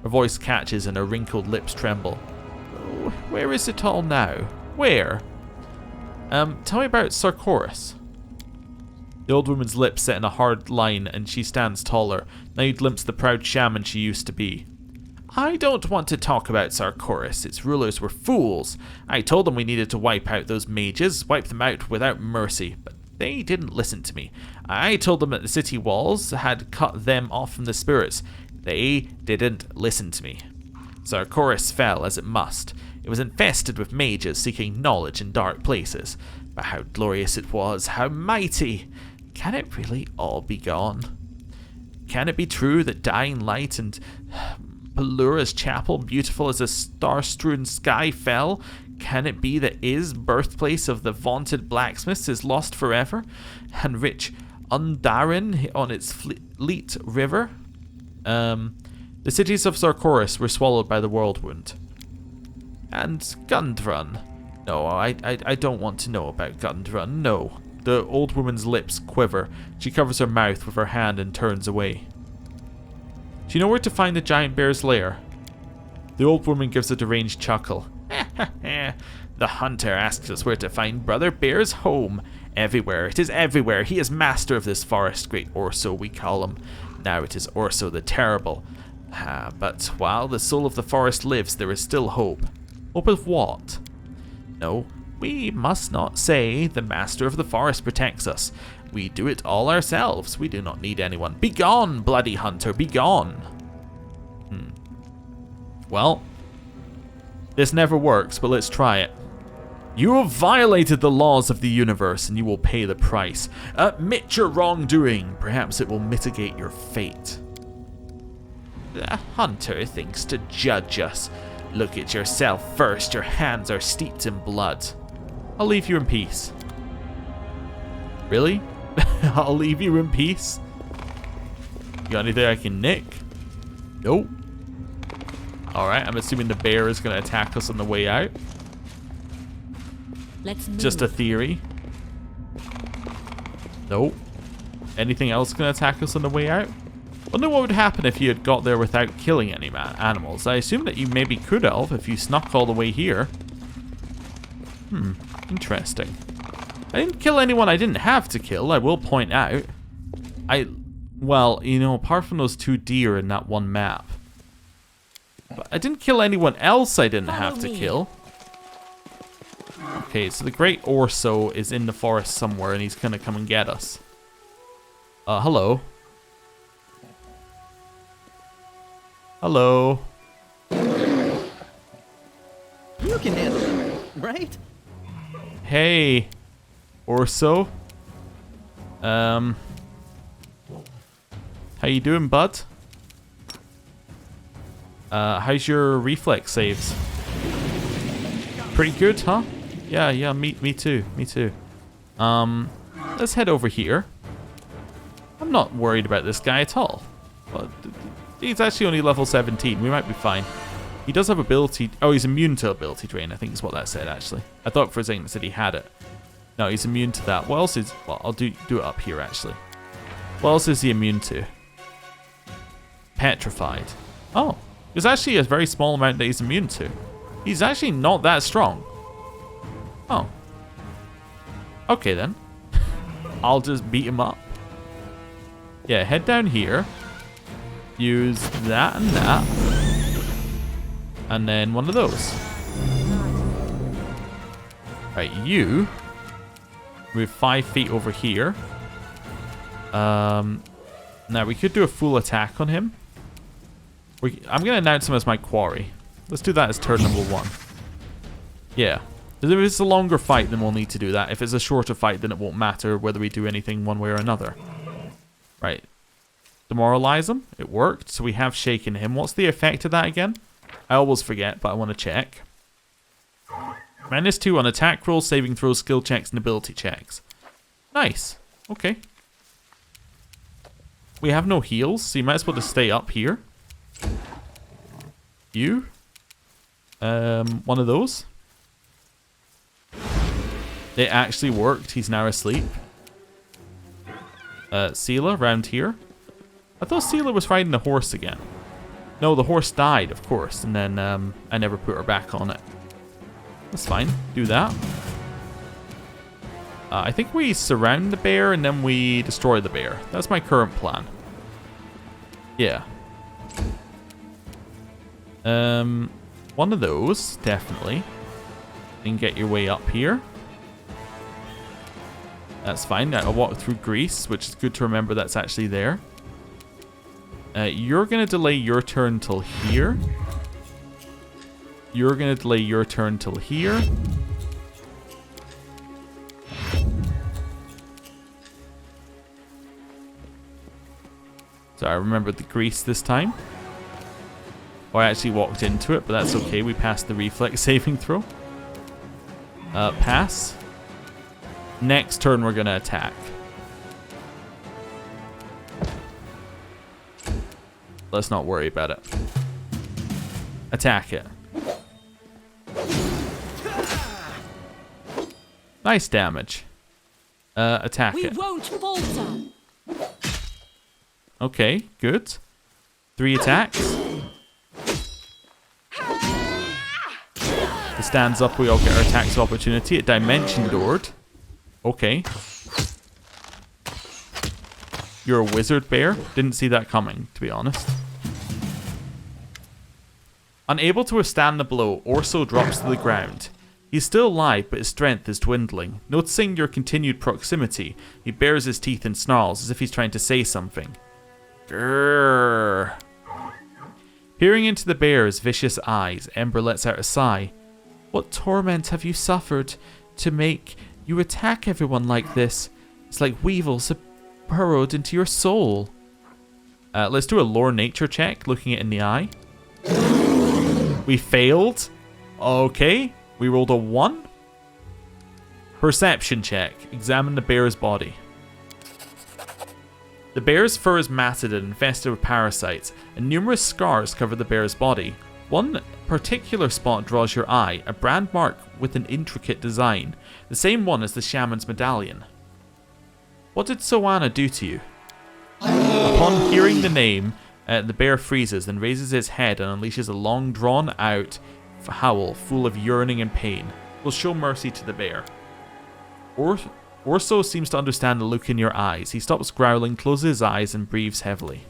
Her voice catches and her wrinkled lips tremble. Oh, where is it all now? Where? Tell me about Sarkoris. The old woman's lips set in a hard line and she stands taller. Now you glimpse the proud shaman she used to be. I don't want to talk about Sarkoris. Its rulers were fools. I told them we needed to wipe out those mages, wipe them out without mercy, but they didn't listen to me. I told them that the city walls had cut them off from the spirits. They didn't listen to me. Sarkoris fell as it must. It was infested with mages seeking knowledge in dark places. But how glorious it was, how mighty! Can it really all be gone? Can it be true that dying light and Pelura's chapel, beautiful as a star-strewn sky, fell? Can it be that Is, birthplace of the vaunted blacksmiths, is lost forever? And rich Undarin on its fleet river? The cities of Sarkoris were swallowed by the Worldwound. And Gundrun. No, I don't want to know about Gundrun, no. The old woman's lips quiver. She covers her mouth with her hand and turns away. Do you know where to find the giant bear's lair? The old woman gives a deranged chuckle. The hunter asks us where to find Brother Bear's home. Everywhere, it is everywhere. He is master of this forest, great Orso we call him. Now it is Orso the Terrible. But while the soul of the forest lives, there is still hope. Hope of what? No, we must not say the master of the forest protects us. We do it all ourselves. We do not need anyone. Begone, bloody hunter, begone. Well, this never works, but let's try it. You have violated the laws of the universe, and you will pay the price. Admit your wrongdoing. Perhaps it will mitigate your fate. The hunter thinks to judge us. Look at yourself first. Your hands are steeped in blood. I'll leave you in peace. Really? I'll leave you in peace? You got anything I can nick? Nope. Alright, I'm assuming the bear is going to attack us on the way out. Let's move. Just a theory. Nope. Anything else going to attack us on the way out? Wonder what would happen if you had got there without killing any animals. I assume that you maybe could have if you snuck all the way here. Interesting. I didn't kill anyone I didn't have to kill, I will point out. Well, you know, apart from those 2 deer in that one map. But I didn't kill anyone else I didn't have to kill. Okay, so the Great Orso is in the forest somewhere and he's gonna come and get us. Hello. Hello. You can handle it, right? Hey, Orso. How you doing, bud? How's your reflex saves? Pretty good, huh? Yeah, me too. Let's head over here. I'm not worried about this guy at all. But he's actually only level 17. We might be fine. He does have ability... Oh, he's immune to ability drain. I think is what that said, actually. I thought for a second it said he had it. No, he's immune to that. What else is... Well, I'll do it up here, actually. What else is he immune to? Petrified. Oh, there's actually a very small amount that he's immune to. He's actually not that strong. Oh. Okay, then. I'll just beat him up. Yeah, head down here. Use that and that. And then one of those. Right, you move 5 feet over here. Now we could do a full attack on him. I'm going to announce him as my quarry. Let's do that as turn number 1. Yeah. If it's a longer fight, then we'll need to do that. If it's a shorter fight, then it won't matter whether we do anything one way or another. Right. Demoralize him. It worked. So we have shaken him. What's the effect of that again? I always forget, but I want to check. -2 on attack rolls, saving throws, skill checks, and ability checks. Nice. Okay. We have no heals, so you might as well just stay up here. You. One of those. It actually worked. He's now asleep. Sela around here. I thought Sela was riding the horse again. No, the horse died, of course, and then I never put her back on it. That's fine. Do that. I think we surround the bear and then we destroy the bear. That's my current plan. Yeah. One of those, definitely. And get your way up here. That's fine. I'll walk through grease, which is good to remember that's actually there. You're going to delay your turn till here. You're going to delay your turn till here. So I remembered the grease this time. Oh, I actually walked into it, but that's okay. We passed the reflex saving throw. Pass. Next turn, we're going to attack. Let's not worry about it. Attack it. Nice damage. Attack it. We won't falter. Okay, good. 3 attacks. It stands up, we all get our attacks of opportunity. It dimension doored. Okay. You're a wizard bear? Didn't see that coming, to be honest. Unable to withstand the blow, Orso drops to the ground. He's still alive, but his strength is dwindling. Noticing your continued proximity, he bares his teeth and snarls as if he's trying to say something. Grrr. Peering into the bear's vicious eyes, Ember lets out a sigh. What torment have you suffered to make you attack everyone like this? It's like weevils have burrowed into your soul. Let's do a lore nature check, looking it in the eye. We failed. Okay. We rolled a 1. Perception check. Examine the bear's body. The bear's fur is matted and infested with parasites, and numerous scars cover the bear's body. One particular spot draws your eye, a brand mark with an intricate design, the same one as the shaman's medallion. What did Soana do to you? Upon hearing the name, the bear freezes, then raises its head and unleashes a long drawn-out howl full of yearning and pain. We'll show mercy to the bear. Orso seems to understand the look in your eyes. He stops growling, closes his eyes, and breathes heavily.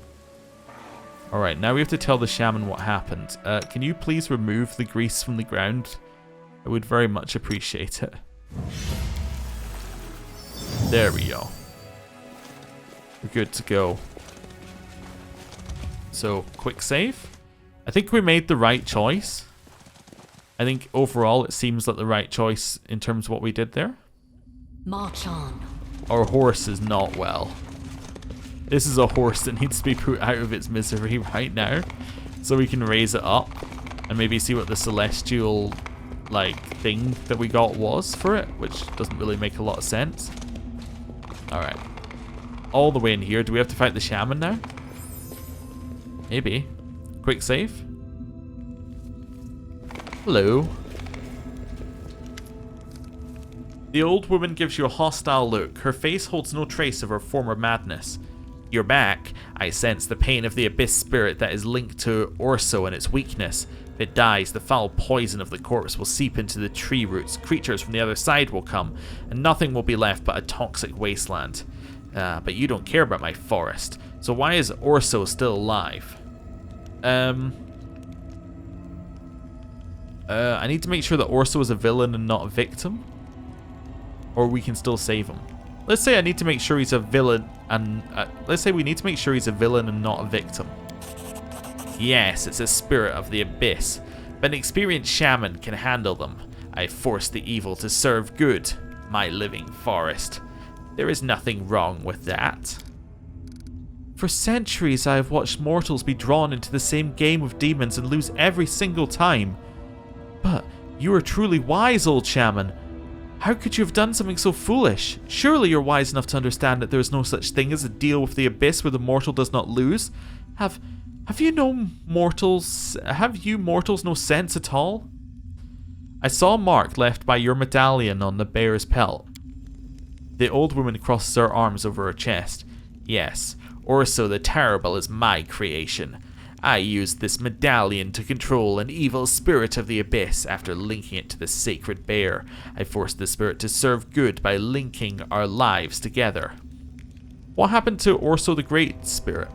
Alright, now we have to tell the shaman what happened. Can you please remove the grease from the ground? I would very much appreciate it. There we go. We're good to go. So, quick save. I think we made the right choice. I think overall it seems like the right choice in terms of what we did there. March on. Our horse is not well. This is a horse that needs to be put out of its misery right now. So we can raise it up and maybe see what the celestial thing that we got was for it, which doesn't really make a lot of sense. Alright. All the way in here. Do we have to fight the shaman now? Maybe. Quick save. Hello. The old woman gives you a hostile look. Her face holds no trace of her former madness. You're back. I sense the pain of the abyss spirit that is linked to Orso and its weakness. If it dies, the foul poison of the corpse will seep into the tree roots. Creatures from the other side will come, and nothing will be left but a toxic wasteland. But you don't care about my forest. So why is Orso still alive? I need to make sure that Orso is a villain and not a victim. Or we can still save him. Let's say I need to make sure he's a villain and... let's say we need to make sure he's a villain and not a victim. Yes, it's a spirit of the abyss. But an experienced shaman can handle them. I forced the evil to serve good. My living forest. There is nothing wrong with that. For centuries I have watched mortals be drawn into the same game of demons and lose every single time. But you are truly wise, old shaman. How could you have done something so foolish? Surely you're wise enough to understand that there is no such thing as a deal with the abyss where the mortal does not lose. Have you mortals no sense at all? I saw a mark left by your medallion on the bear's pelt. The old woman crosses her arms over her chest. Yes, Orso the Terrible is my creation. I used this medallion to control an evil spirit of the abyss after linking it to the sacred bear. I forced the spirit to serve good by linking our lives together. What happened to Orso the Great Spirit?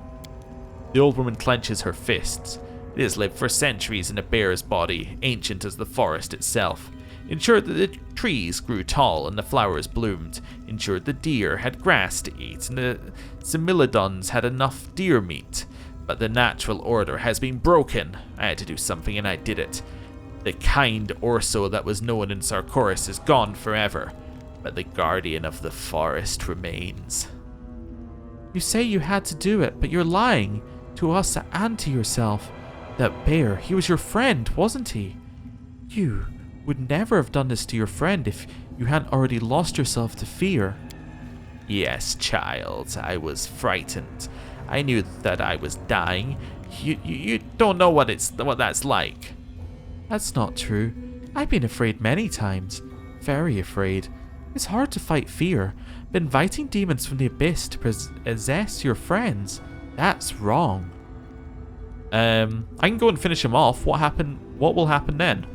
The old woman clenches her fists. It has lived for centuries in a bear's body, ancient as the forest itself. Ensured that the trees grew tall and the flowers bloomed. Ensured the deer had grass to eat and the similodons had enough deer meat. But the natural order has been broken. I had to do something and I did it. The kind Orso that was known in Sarkoris is gone forever. But the guardian of the forest remains. You say you had to do it, but you're lying. To us and to yourself. That bear, he was your friend, wasn't he? You would never have done this to your friend if you hadn't already lost yourself to fear. Yes, child, I was frightened. I knew that I was dying. You don't know what that's like. That's not true. I've been afraid many times. Very afraid. It's hard to fight fear, but inviting demons from the abyss to possess your friends, that's wrong. I can go and finish him off. What will happen then?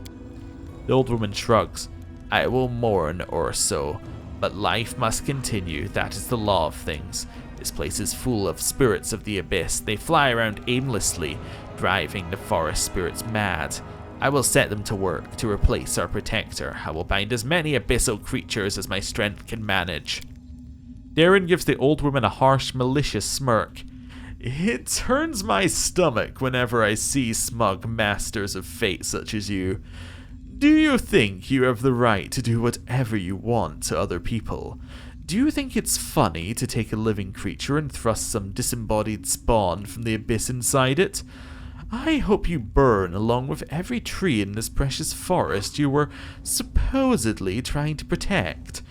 The old woman shrugs. I will mourn or so, but life must continue. That is the law of things. This place is full of spirits of the abyss. They fly around aimlessly, driving the forest spirits mad. I will set them to work to replace our protector. I will bind as many abyssal creatures as my strength can manage. Darren gives the old woman a harsh, malicious smirk. It turns my stomach whenever I see smug masters of fate such as you. Do you think you have the right to do whatever you want to other people? Do you think it's funny to take a living creature and thrust some disembodied spawn from the abyss inside it? I hope you burn along with every tree in this precious forest you were supposedly trying to protect.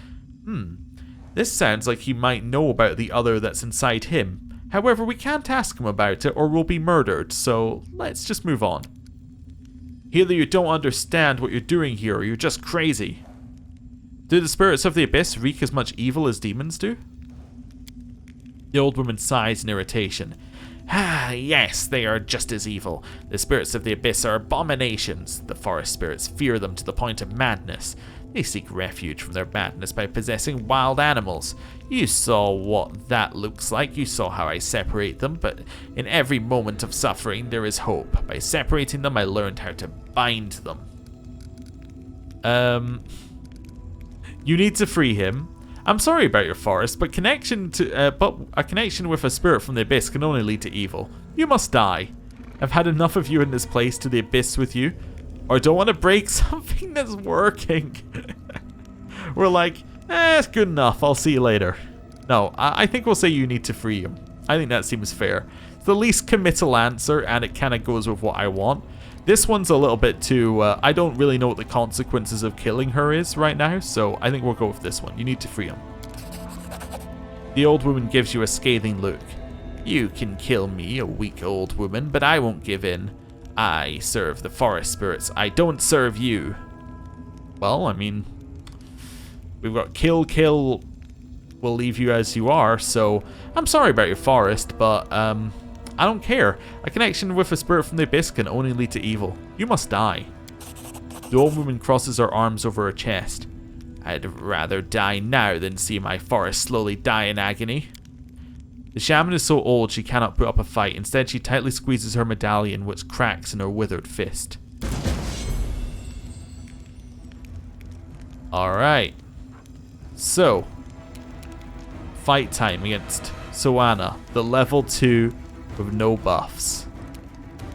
This sounds like he might know about the other that's inside him. However, we can't ask him about it or we'll be murdered, so let's just move on. Either you don't understand what you're doing here or you're just crazy. Do the spirits of the abyss wreak as much evil as demons do? The old woman sighs in irritation. Ah, yes, they are just as evil. The spirits of the abyss are abominations. The forest spirits fear them to the point of madness. They seek refuge from their madness by possessing wild animals. You saw what that looks like. You saw how I separate them, but in every moment of suffering there is hope. By separating them, I learned how to bind them. You need to free him. I'm sorry about your forest, but a connection with a spirit from the abyss can only lead to evil. You must die. I've had enough of you in this place to the abyss with you. Or don't want to break something that's working. We're like, it's good enough. I'll see you later. No, I think we'll say you need to free him. I think that seems fair. It's the least committal answer, and it kind of goes with what I want. This one's a little bit too, I don't really know what the consequences of killing her is right now, so I think we'll go with this one. You need to free him. The old woman gives you a scathing look. You can kill me, a weak old woman, but I won't give in. I serve the forest spirits. I don't serve you. Well, I mean, we've got kill, we'll leave you as you are, so I'm sorry about your forest, but I don't care. A connection with a spirit from the abyss can only lead to evil. You must die. The old woman crosses her arms over her chest. I'd rather die now than see my forest slowly die in agony. The shaman is so old she cannot put up a fight. Instead, she tightly squeezes her medallion, which cracks in her withered fist. Alright. So, fight time against Soana, the level 2 with no buffs.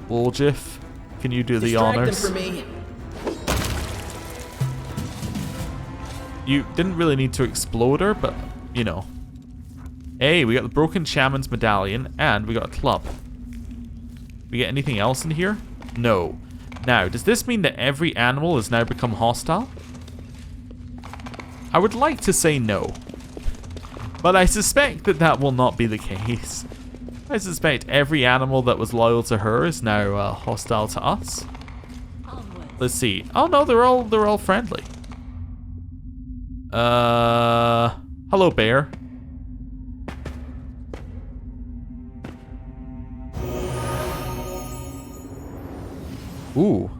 Woljif, can you do the honors? Distract them for me. You didn't really need to explode her, but, you know. Hey, we got the broken shaman's medallion, and we got a club. We get anything else in here? No. Now, does this mean that every animal has now become hostile? I would like to say no. But I suspect that that will not be the case. I suspect every animal that was loyal to her is now hostile to us. Let's see. Oh no, they're all friendly. Hello, bear. Ooh.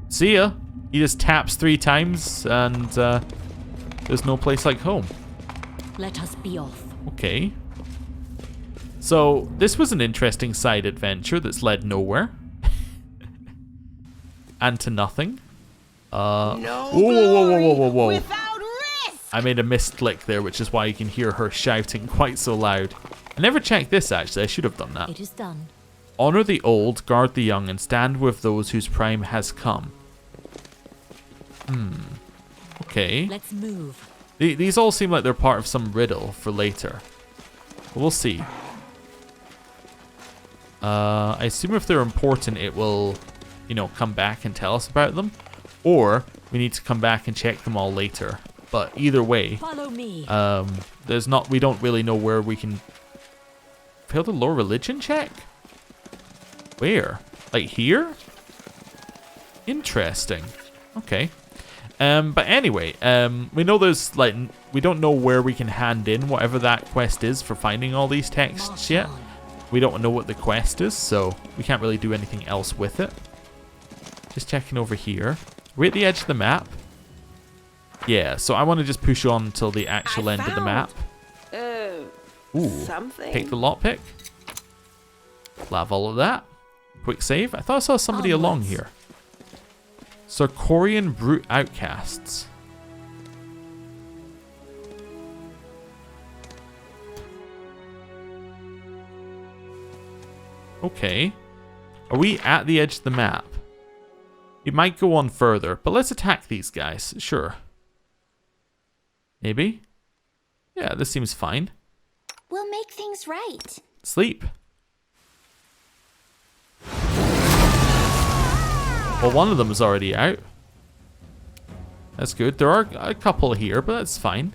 See ya. He just taps 3 times and there's no place like home. Let us be off. Okay. So this was an interesting side adventure that's led nowhere. And to nothing. No Whoa. without risk. I made a misclick there, which is why you can hear her shouting quite so loud. I never checked this actually, I should have done that. It is done. Honor the old, guard the young, and stand with those whose prime has come. Okay. Let's move. These all seem like they're part of some riddle for later. But we'll see. I assume if they're important, it will, you know, come back and tell us about them. Or we need to come back and check them all later. But either way, Follow me. we don't really know where we can fail the lore religion check. Where? Like here? Interesting. Okay. But anyway, we know there's like we don't know where we can hand in whatever that quest is for finding all these texts yet. We don't know what the quest is, so we can't really do anything else with it. Just checking over here. We're at the edge of the map. Yeah, so I want to just push on until the actual end of the map. Ooh, Something. take the lockpick. We'll have all of that. Quick save. I thought I saw somebody along here. Sarkorian Brute Outcasts. Okay. Are we at the edge of the map? We might go on further, but let's attack these guys. Sure. Maybe? Yeah, this seems fine. We'll make things right. Sleep. Well, one of them is already out. That's good. There are a couple here, but that's fine.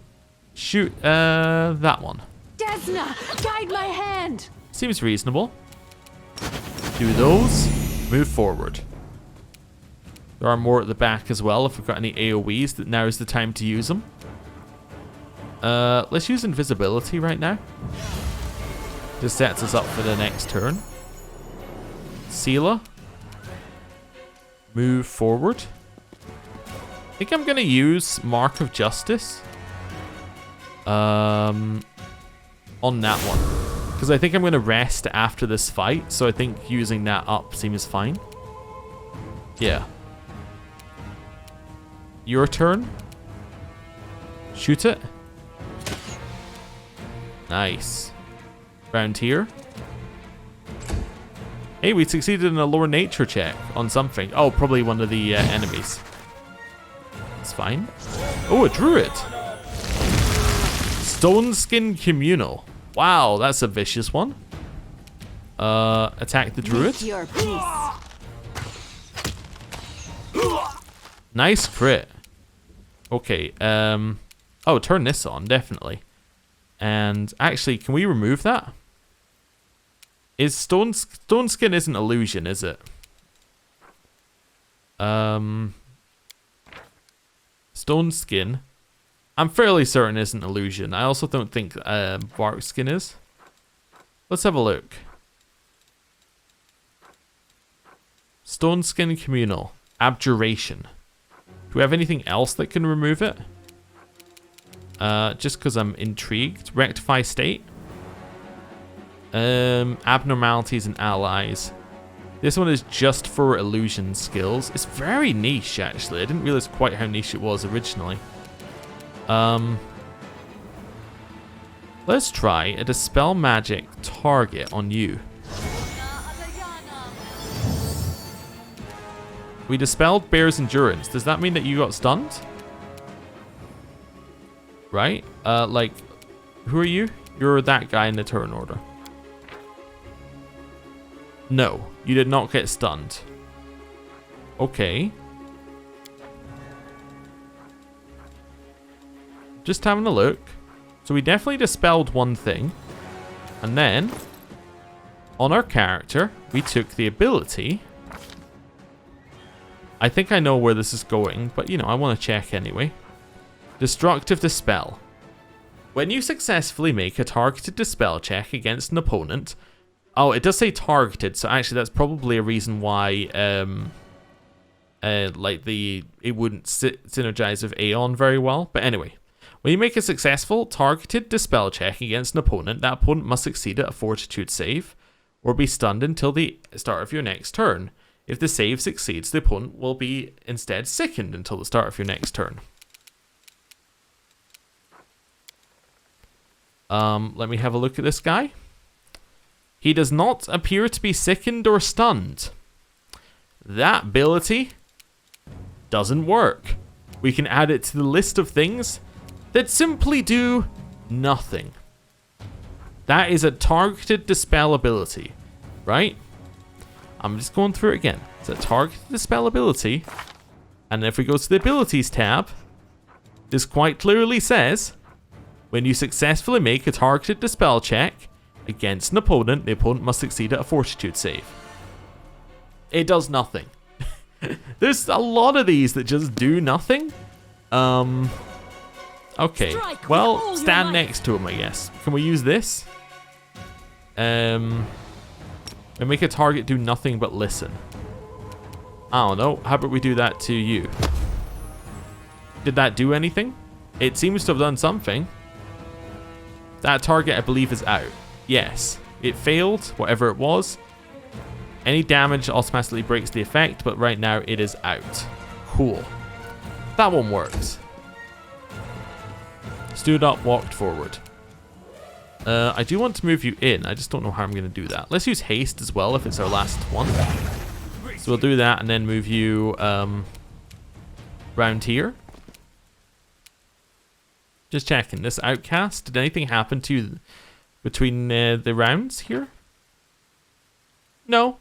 Shoot, that one. Desna, guide my hand. Seems reasonable. Do those. Move forward. There are more at the back as well. If we've got any AoEs, that now is the time to use them. Let's use invisibility right now. Just sets us up for the next turn. Seela. Move forward. I think I'm going to use Mark of Justice. On that one. Because I think I'm going to rest after this fight. So I think using that up seems fine. Yeah. Your turn. Shoot it. Nice. Round here. Hey, we succeeded in a lore nature check on something. Oh, probably one of the enemies. It's fine. Oh, a druid. Stone Skin Communal. Wow, that's a vicious one. Attack the druid. Your peace. Nice crit. Okay, oh, turn this on, definitely. And actually, can we remove that? Is stone skin isn't illusion, is it? Stone skin. I'm fairly certain isn't illusion. I also don't think bark skin is. Let's have a look. Stone skin communal. Abjuration. Do we have anything else that can remove it? Just because I'm intrigued. Rectify state. Abnormalities and allies. This one is just for illusion skills. It's very niche, actually. I didn't realize quite how niche it was originally. Let's try a Dispel Magic target on you. We dispelled Bear's Endurance. Does that mean that you got stunned? Right? Like, who are you? You're that guy in the turn order. No, you did not get stunned. Okay. Just having a look. So we definitely dispelled one thing. And then, on our character, we took the ability. I think I know where this is going, but you know, I want to check anyway. Destructive Dispel. When you successfully make a targeted dispel check against an opponent, Oh, it does say targeted, so actually that's probably a reason why like it wouldn't synergize with Aeon very well. But anyway, when you make a successful targeted Dispel check against an opponent, that opponent must succeed at a Fortitude save or be stunned until the start of your next turn. If the save succeeds, the opponent will be instead sickened until the start of your next turn. Let me have a look at this guy. He does not appear to be sickened or stunned. That ability doesn't work. We can add it to the list of things that simply do nothing. That is a targeted Dispel ability, right? I'm just going through it again. It's a targeted Dispel ability. And if we go to the abilities tab, this quite clearly says, when you successfully make a targeted Dispel check against an opponent, the opponent must succeed at a Fortitude save. It does nothing. There's a lot of these that just do nothing. Okay. Well, stand next to him, I guess. Can we use this? And make a target do nothing but listen. I don't know. How about we do that to you? Did that do anything? It seems to have done something. That target, I believe, is out. Yes, it failed, whatever it was. Any damage automatically breaks the effect, but right now it is out. Cool. That one works. Stood up, walked forward. I do want to move you in. I just don't know how I'm going to do that. Let's use haste as well if it's our last one. So we'll do that and then move you round here. Just checking. This outcast, did anything happen to you between the rounds here? No,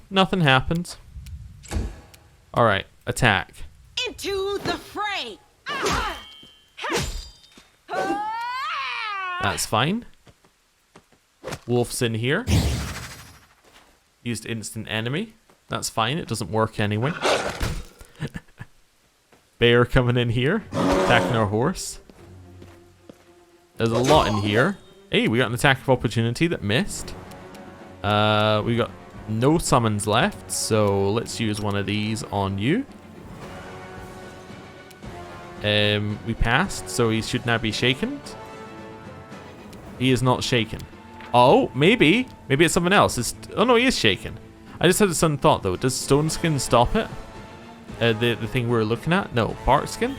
nothing happened. All right, attack. Into the fray. That's fine. Wolf's in here. Used instant enemy. That's fine, it doesn't work anyway. Bear coming in here, attacking our horse. There's a lot in here. Hey, we got an attack of opportunity that missed. We got no summons left, so let's use one of these on you. We passed, so he should now be shaken. He is not shaken. Oh, maybe it's something else. Oh no, he is shaken. I just had a sudden thought though. Does Stone Skin stop it? The thing we were looking at? No. Bark Skin?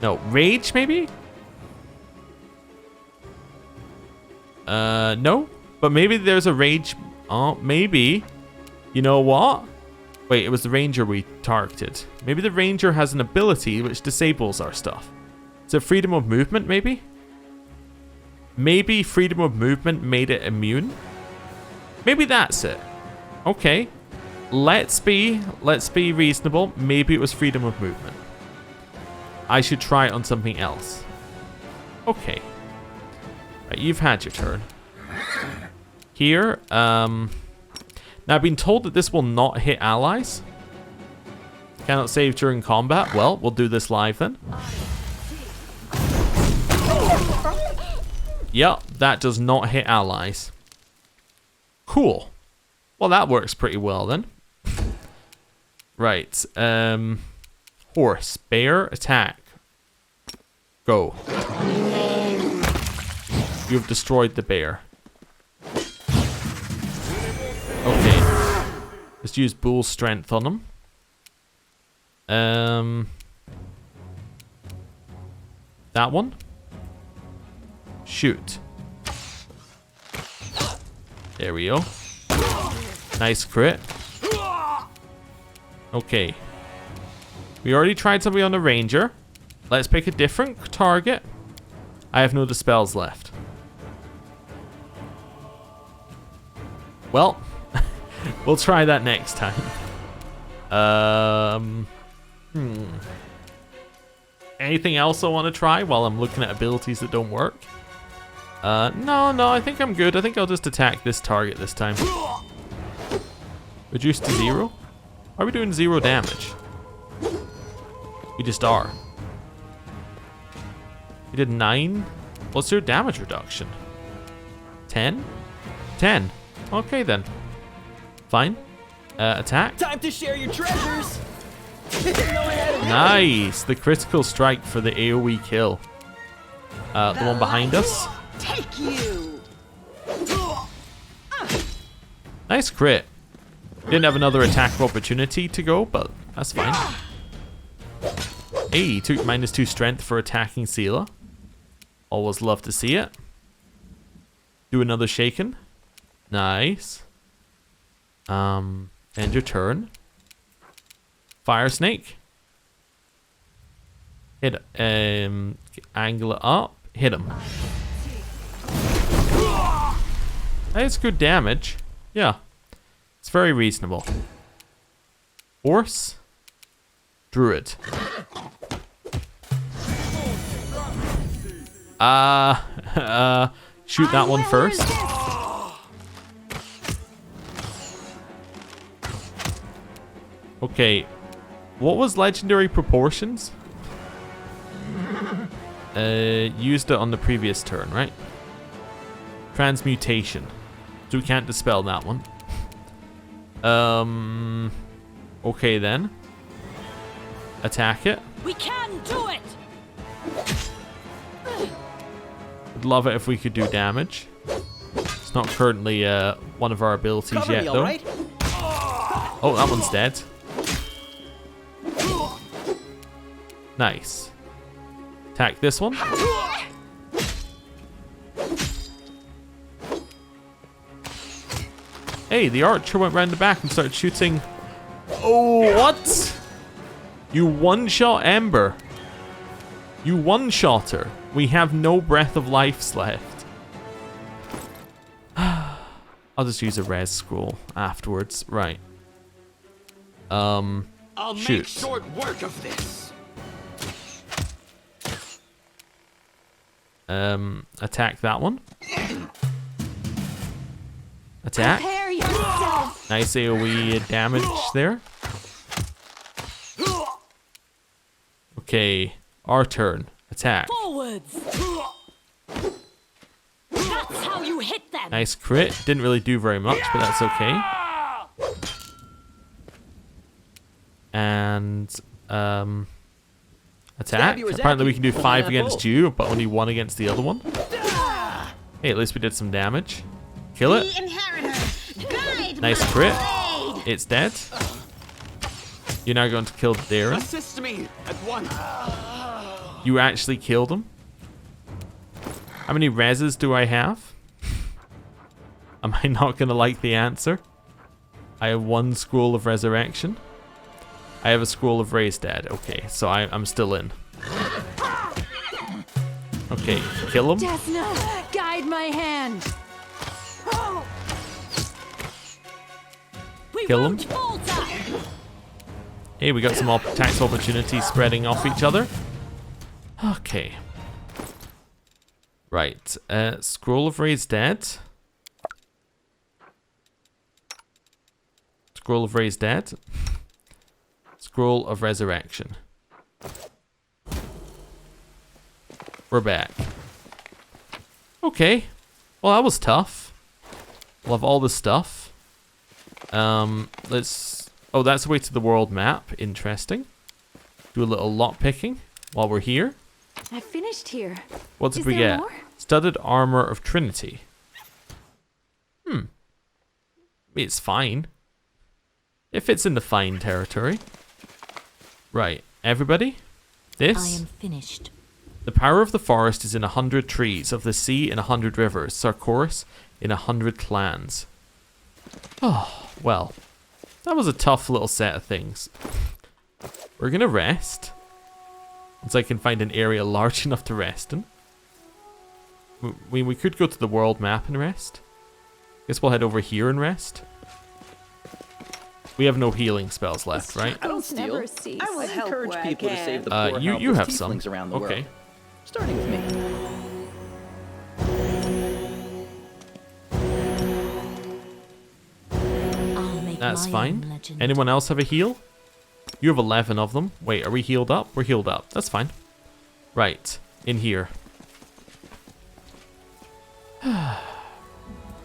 No. Rage maybe? No. But maybe there's a rage. Oh, maybe. You know what? Wait, it was the ranger we targeted. Maybe the ranger has an ability which disables our stuff. Is it freedom of movement maybe? Maybe freedom of movement made it immune? Maybe that's it. Okay. Let's be reasonable. Maybe it was freedom of movement. I should try it on something else. Okay. Right, you've had your turn. Here, now I've been told that this will not hit allies. Cannot save during combat. Well, we'll do this live then. Yep, that does not hit allies. Cool. Well, that works pretty well then. Right. Horse. Bear. Attack. Go. You've destroyed the bear. Okay. Let's use bull strength on him. That one. Shoot. There we go. Nice crit. Okay. We already tried somebody on the ranger. Let's pick a different target. I have no dispels left. Well, we'll try that next time. Anything else I want to try while I'm looking at abilities that don't work? No, I think I'm good. I think I'll just attack this target this time. Reduced to 0? Why are we doing 0 damage? We just are. We did 9. What's your damage reduction? 10? 10. Okay then. Fine. Attack. Time to share your treasures. Nice. The critical strike for the AoE kill. The one behind us. Take you. Nice crit. Didn't have another attack of opportunity to go, but that's fine. Hey, took -2 strength for attacking Sealer. Always love to see it. Do another shaken. Nice. End your turn. Fire snake. Hit angle it up. Hit him. That's good damage. Yeah. It's very reasonable. Horse. Druid. Shoot that one first. Okay. What was legendary proportions? Used it on the previous turn, right? Transmutation. So we can't dispel that one. Okay then. Attack it. We can do it. Would love it if we could do damage. It's not currently one of our abilities Cover yet me, though. all right? Oh, that one's dead. Nice. Attack this one. Hey, the archer went round the back and started shooting. Oh, what? You one-shot Ember. You one-shot her. We have no breath of life left. I'll just use a res scroll afterwards. Right. I'll shoot. make short work of this. Attack that one. Attack. Prepare yourself. Nice AoE damage there. Okay, our turn. Attack. Forwards. That's how you hit them. Nice crit. Didn't really do very much, but that's okay. And attack. Apparently we can do 5 against you, but only 1 against the other one. Hey, at least we did some damage. Kill it. The inheritor. Guide Nice my crit. blade. It's dead. You're now going to kill Darren. Assist me at once. You actually killed him. How many reses do I have? Am I not going to like the answer? I have 1 scroll of resurrection. I have a scroll of raise dead. Okay, so I'm still in. Okay, kill him. Desna, guide my hand. We Kill him. won't falter. Hey, we got some attacks opportunities spreading off each other. Okay. Right. Scroll of Raise Dead. Scroll of Raise Dead. Scroll of Resurrection. We're back. Okay. Well, that was tough. We'll have all this stuff. Let's... Oh, that's the way to the world map. Interesting. Do a little lock picking while we're here. I finished here. What did Is we there get? more? Studded Armor of Trinity. It's fine. If it's in the fine territory. Right, everybody. This. I am finished. The power of the forest is in 100 trees, of the sea in 100 rivers, Sarkoris in 100 clans. Oh, well. That was a tough little set of things. We're gonna rest. Once I can find an area large enough to rest in. We could go to the world map and rest. Guess we'll head over here and rest. We have no healing spells left, right? I don't steal. Never cease. I will I help encourage where I people to can. save the poor You helpless have some. tieflings around the Okay. world. Starting with me. I'll make That's my own fine. legend. Anyone else have a heal? You have 11 of them. Wait, are we healed up? We're healed up. That's fine. Right. In here.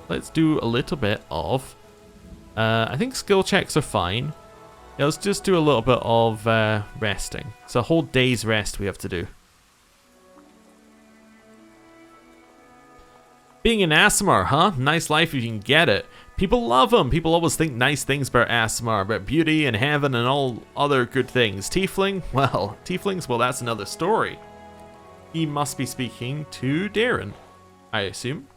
let's do a little bit of... I think skill checks are fine. Yeah, let's just do a little bit of resting. It's a whole day's rest we have to do. Being an Aasimar, huh? Nice life if you can get it. People love them. People always think nice things about Aasimar, about beauty and heaven and all other good things. Tiefling? Well, Tieflings, well, that's another story. He must be speaking to Darren, I assume.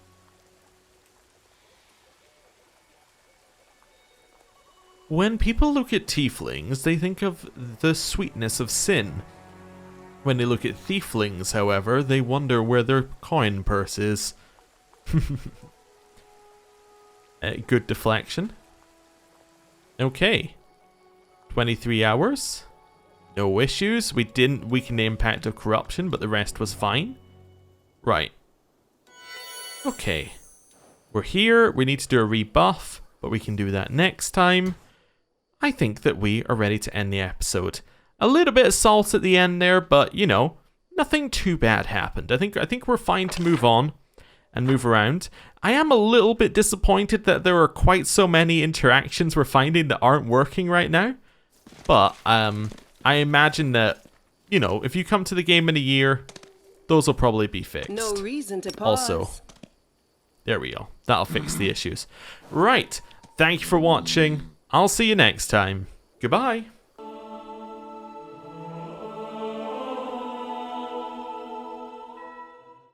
When people look at Tieflings, they think of the sweetness of sin. When they look at Thieflings, however, they wonder where their coin purse is. Good deflection. Okay. 23 hours. No issues. We didn't weaken the impact of corruption, but the rest was fine. Right. Okay. We're here. We need to do a rebuff, but we can do that next time. I think that we are ready to end the episode. A little bit of salt at the end there, but, you know, nothing too bad happened. I think we're fine to move on and move around. I am a little bit disappointed that there are quite so many interactions we're finding that aren't working right now. But I imagine that, you know, if you come to the game in a year, those will probably be fixed. No reason to pause. Also, there we go. That'll fix the issues. Right. Thank you for watching. I'll see you next time. Goodbye.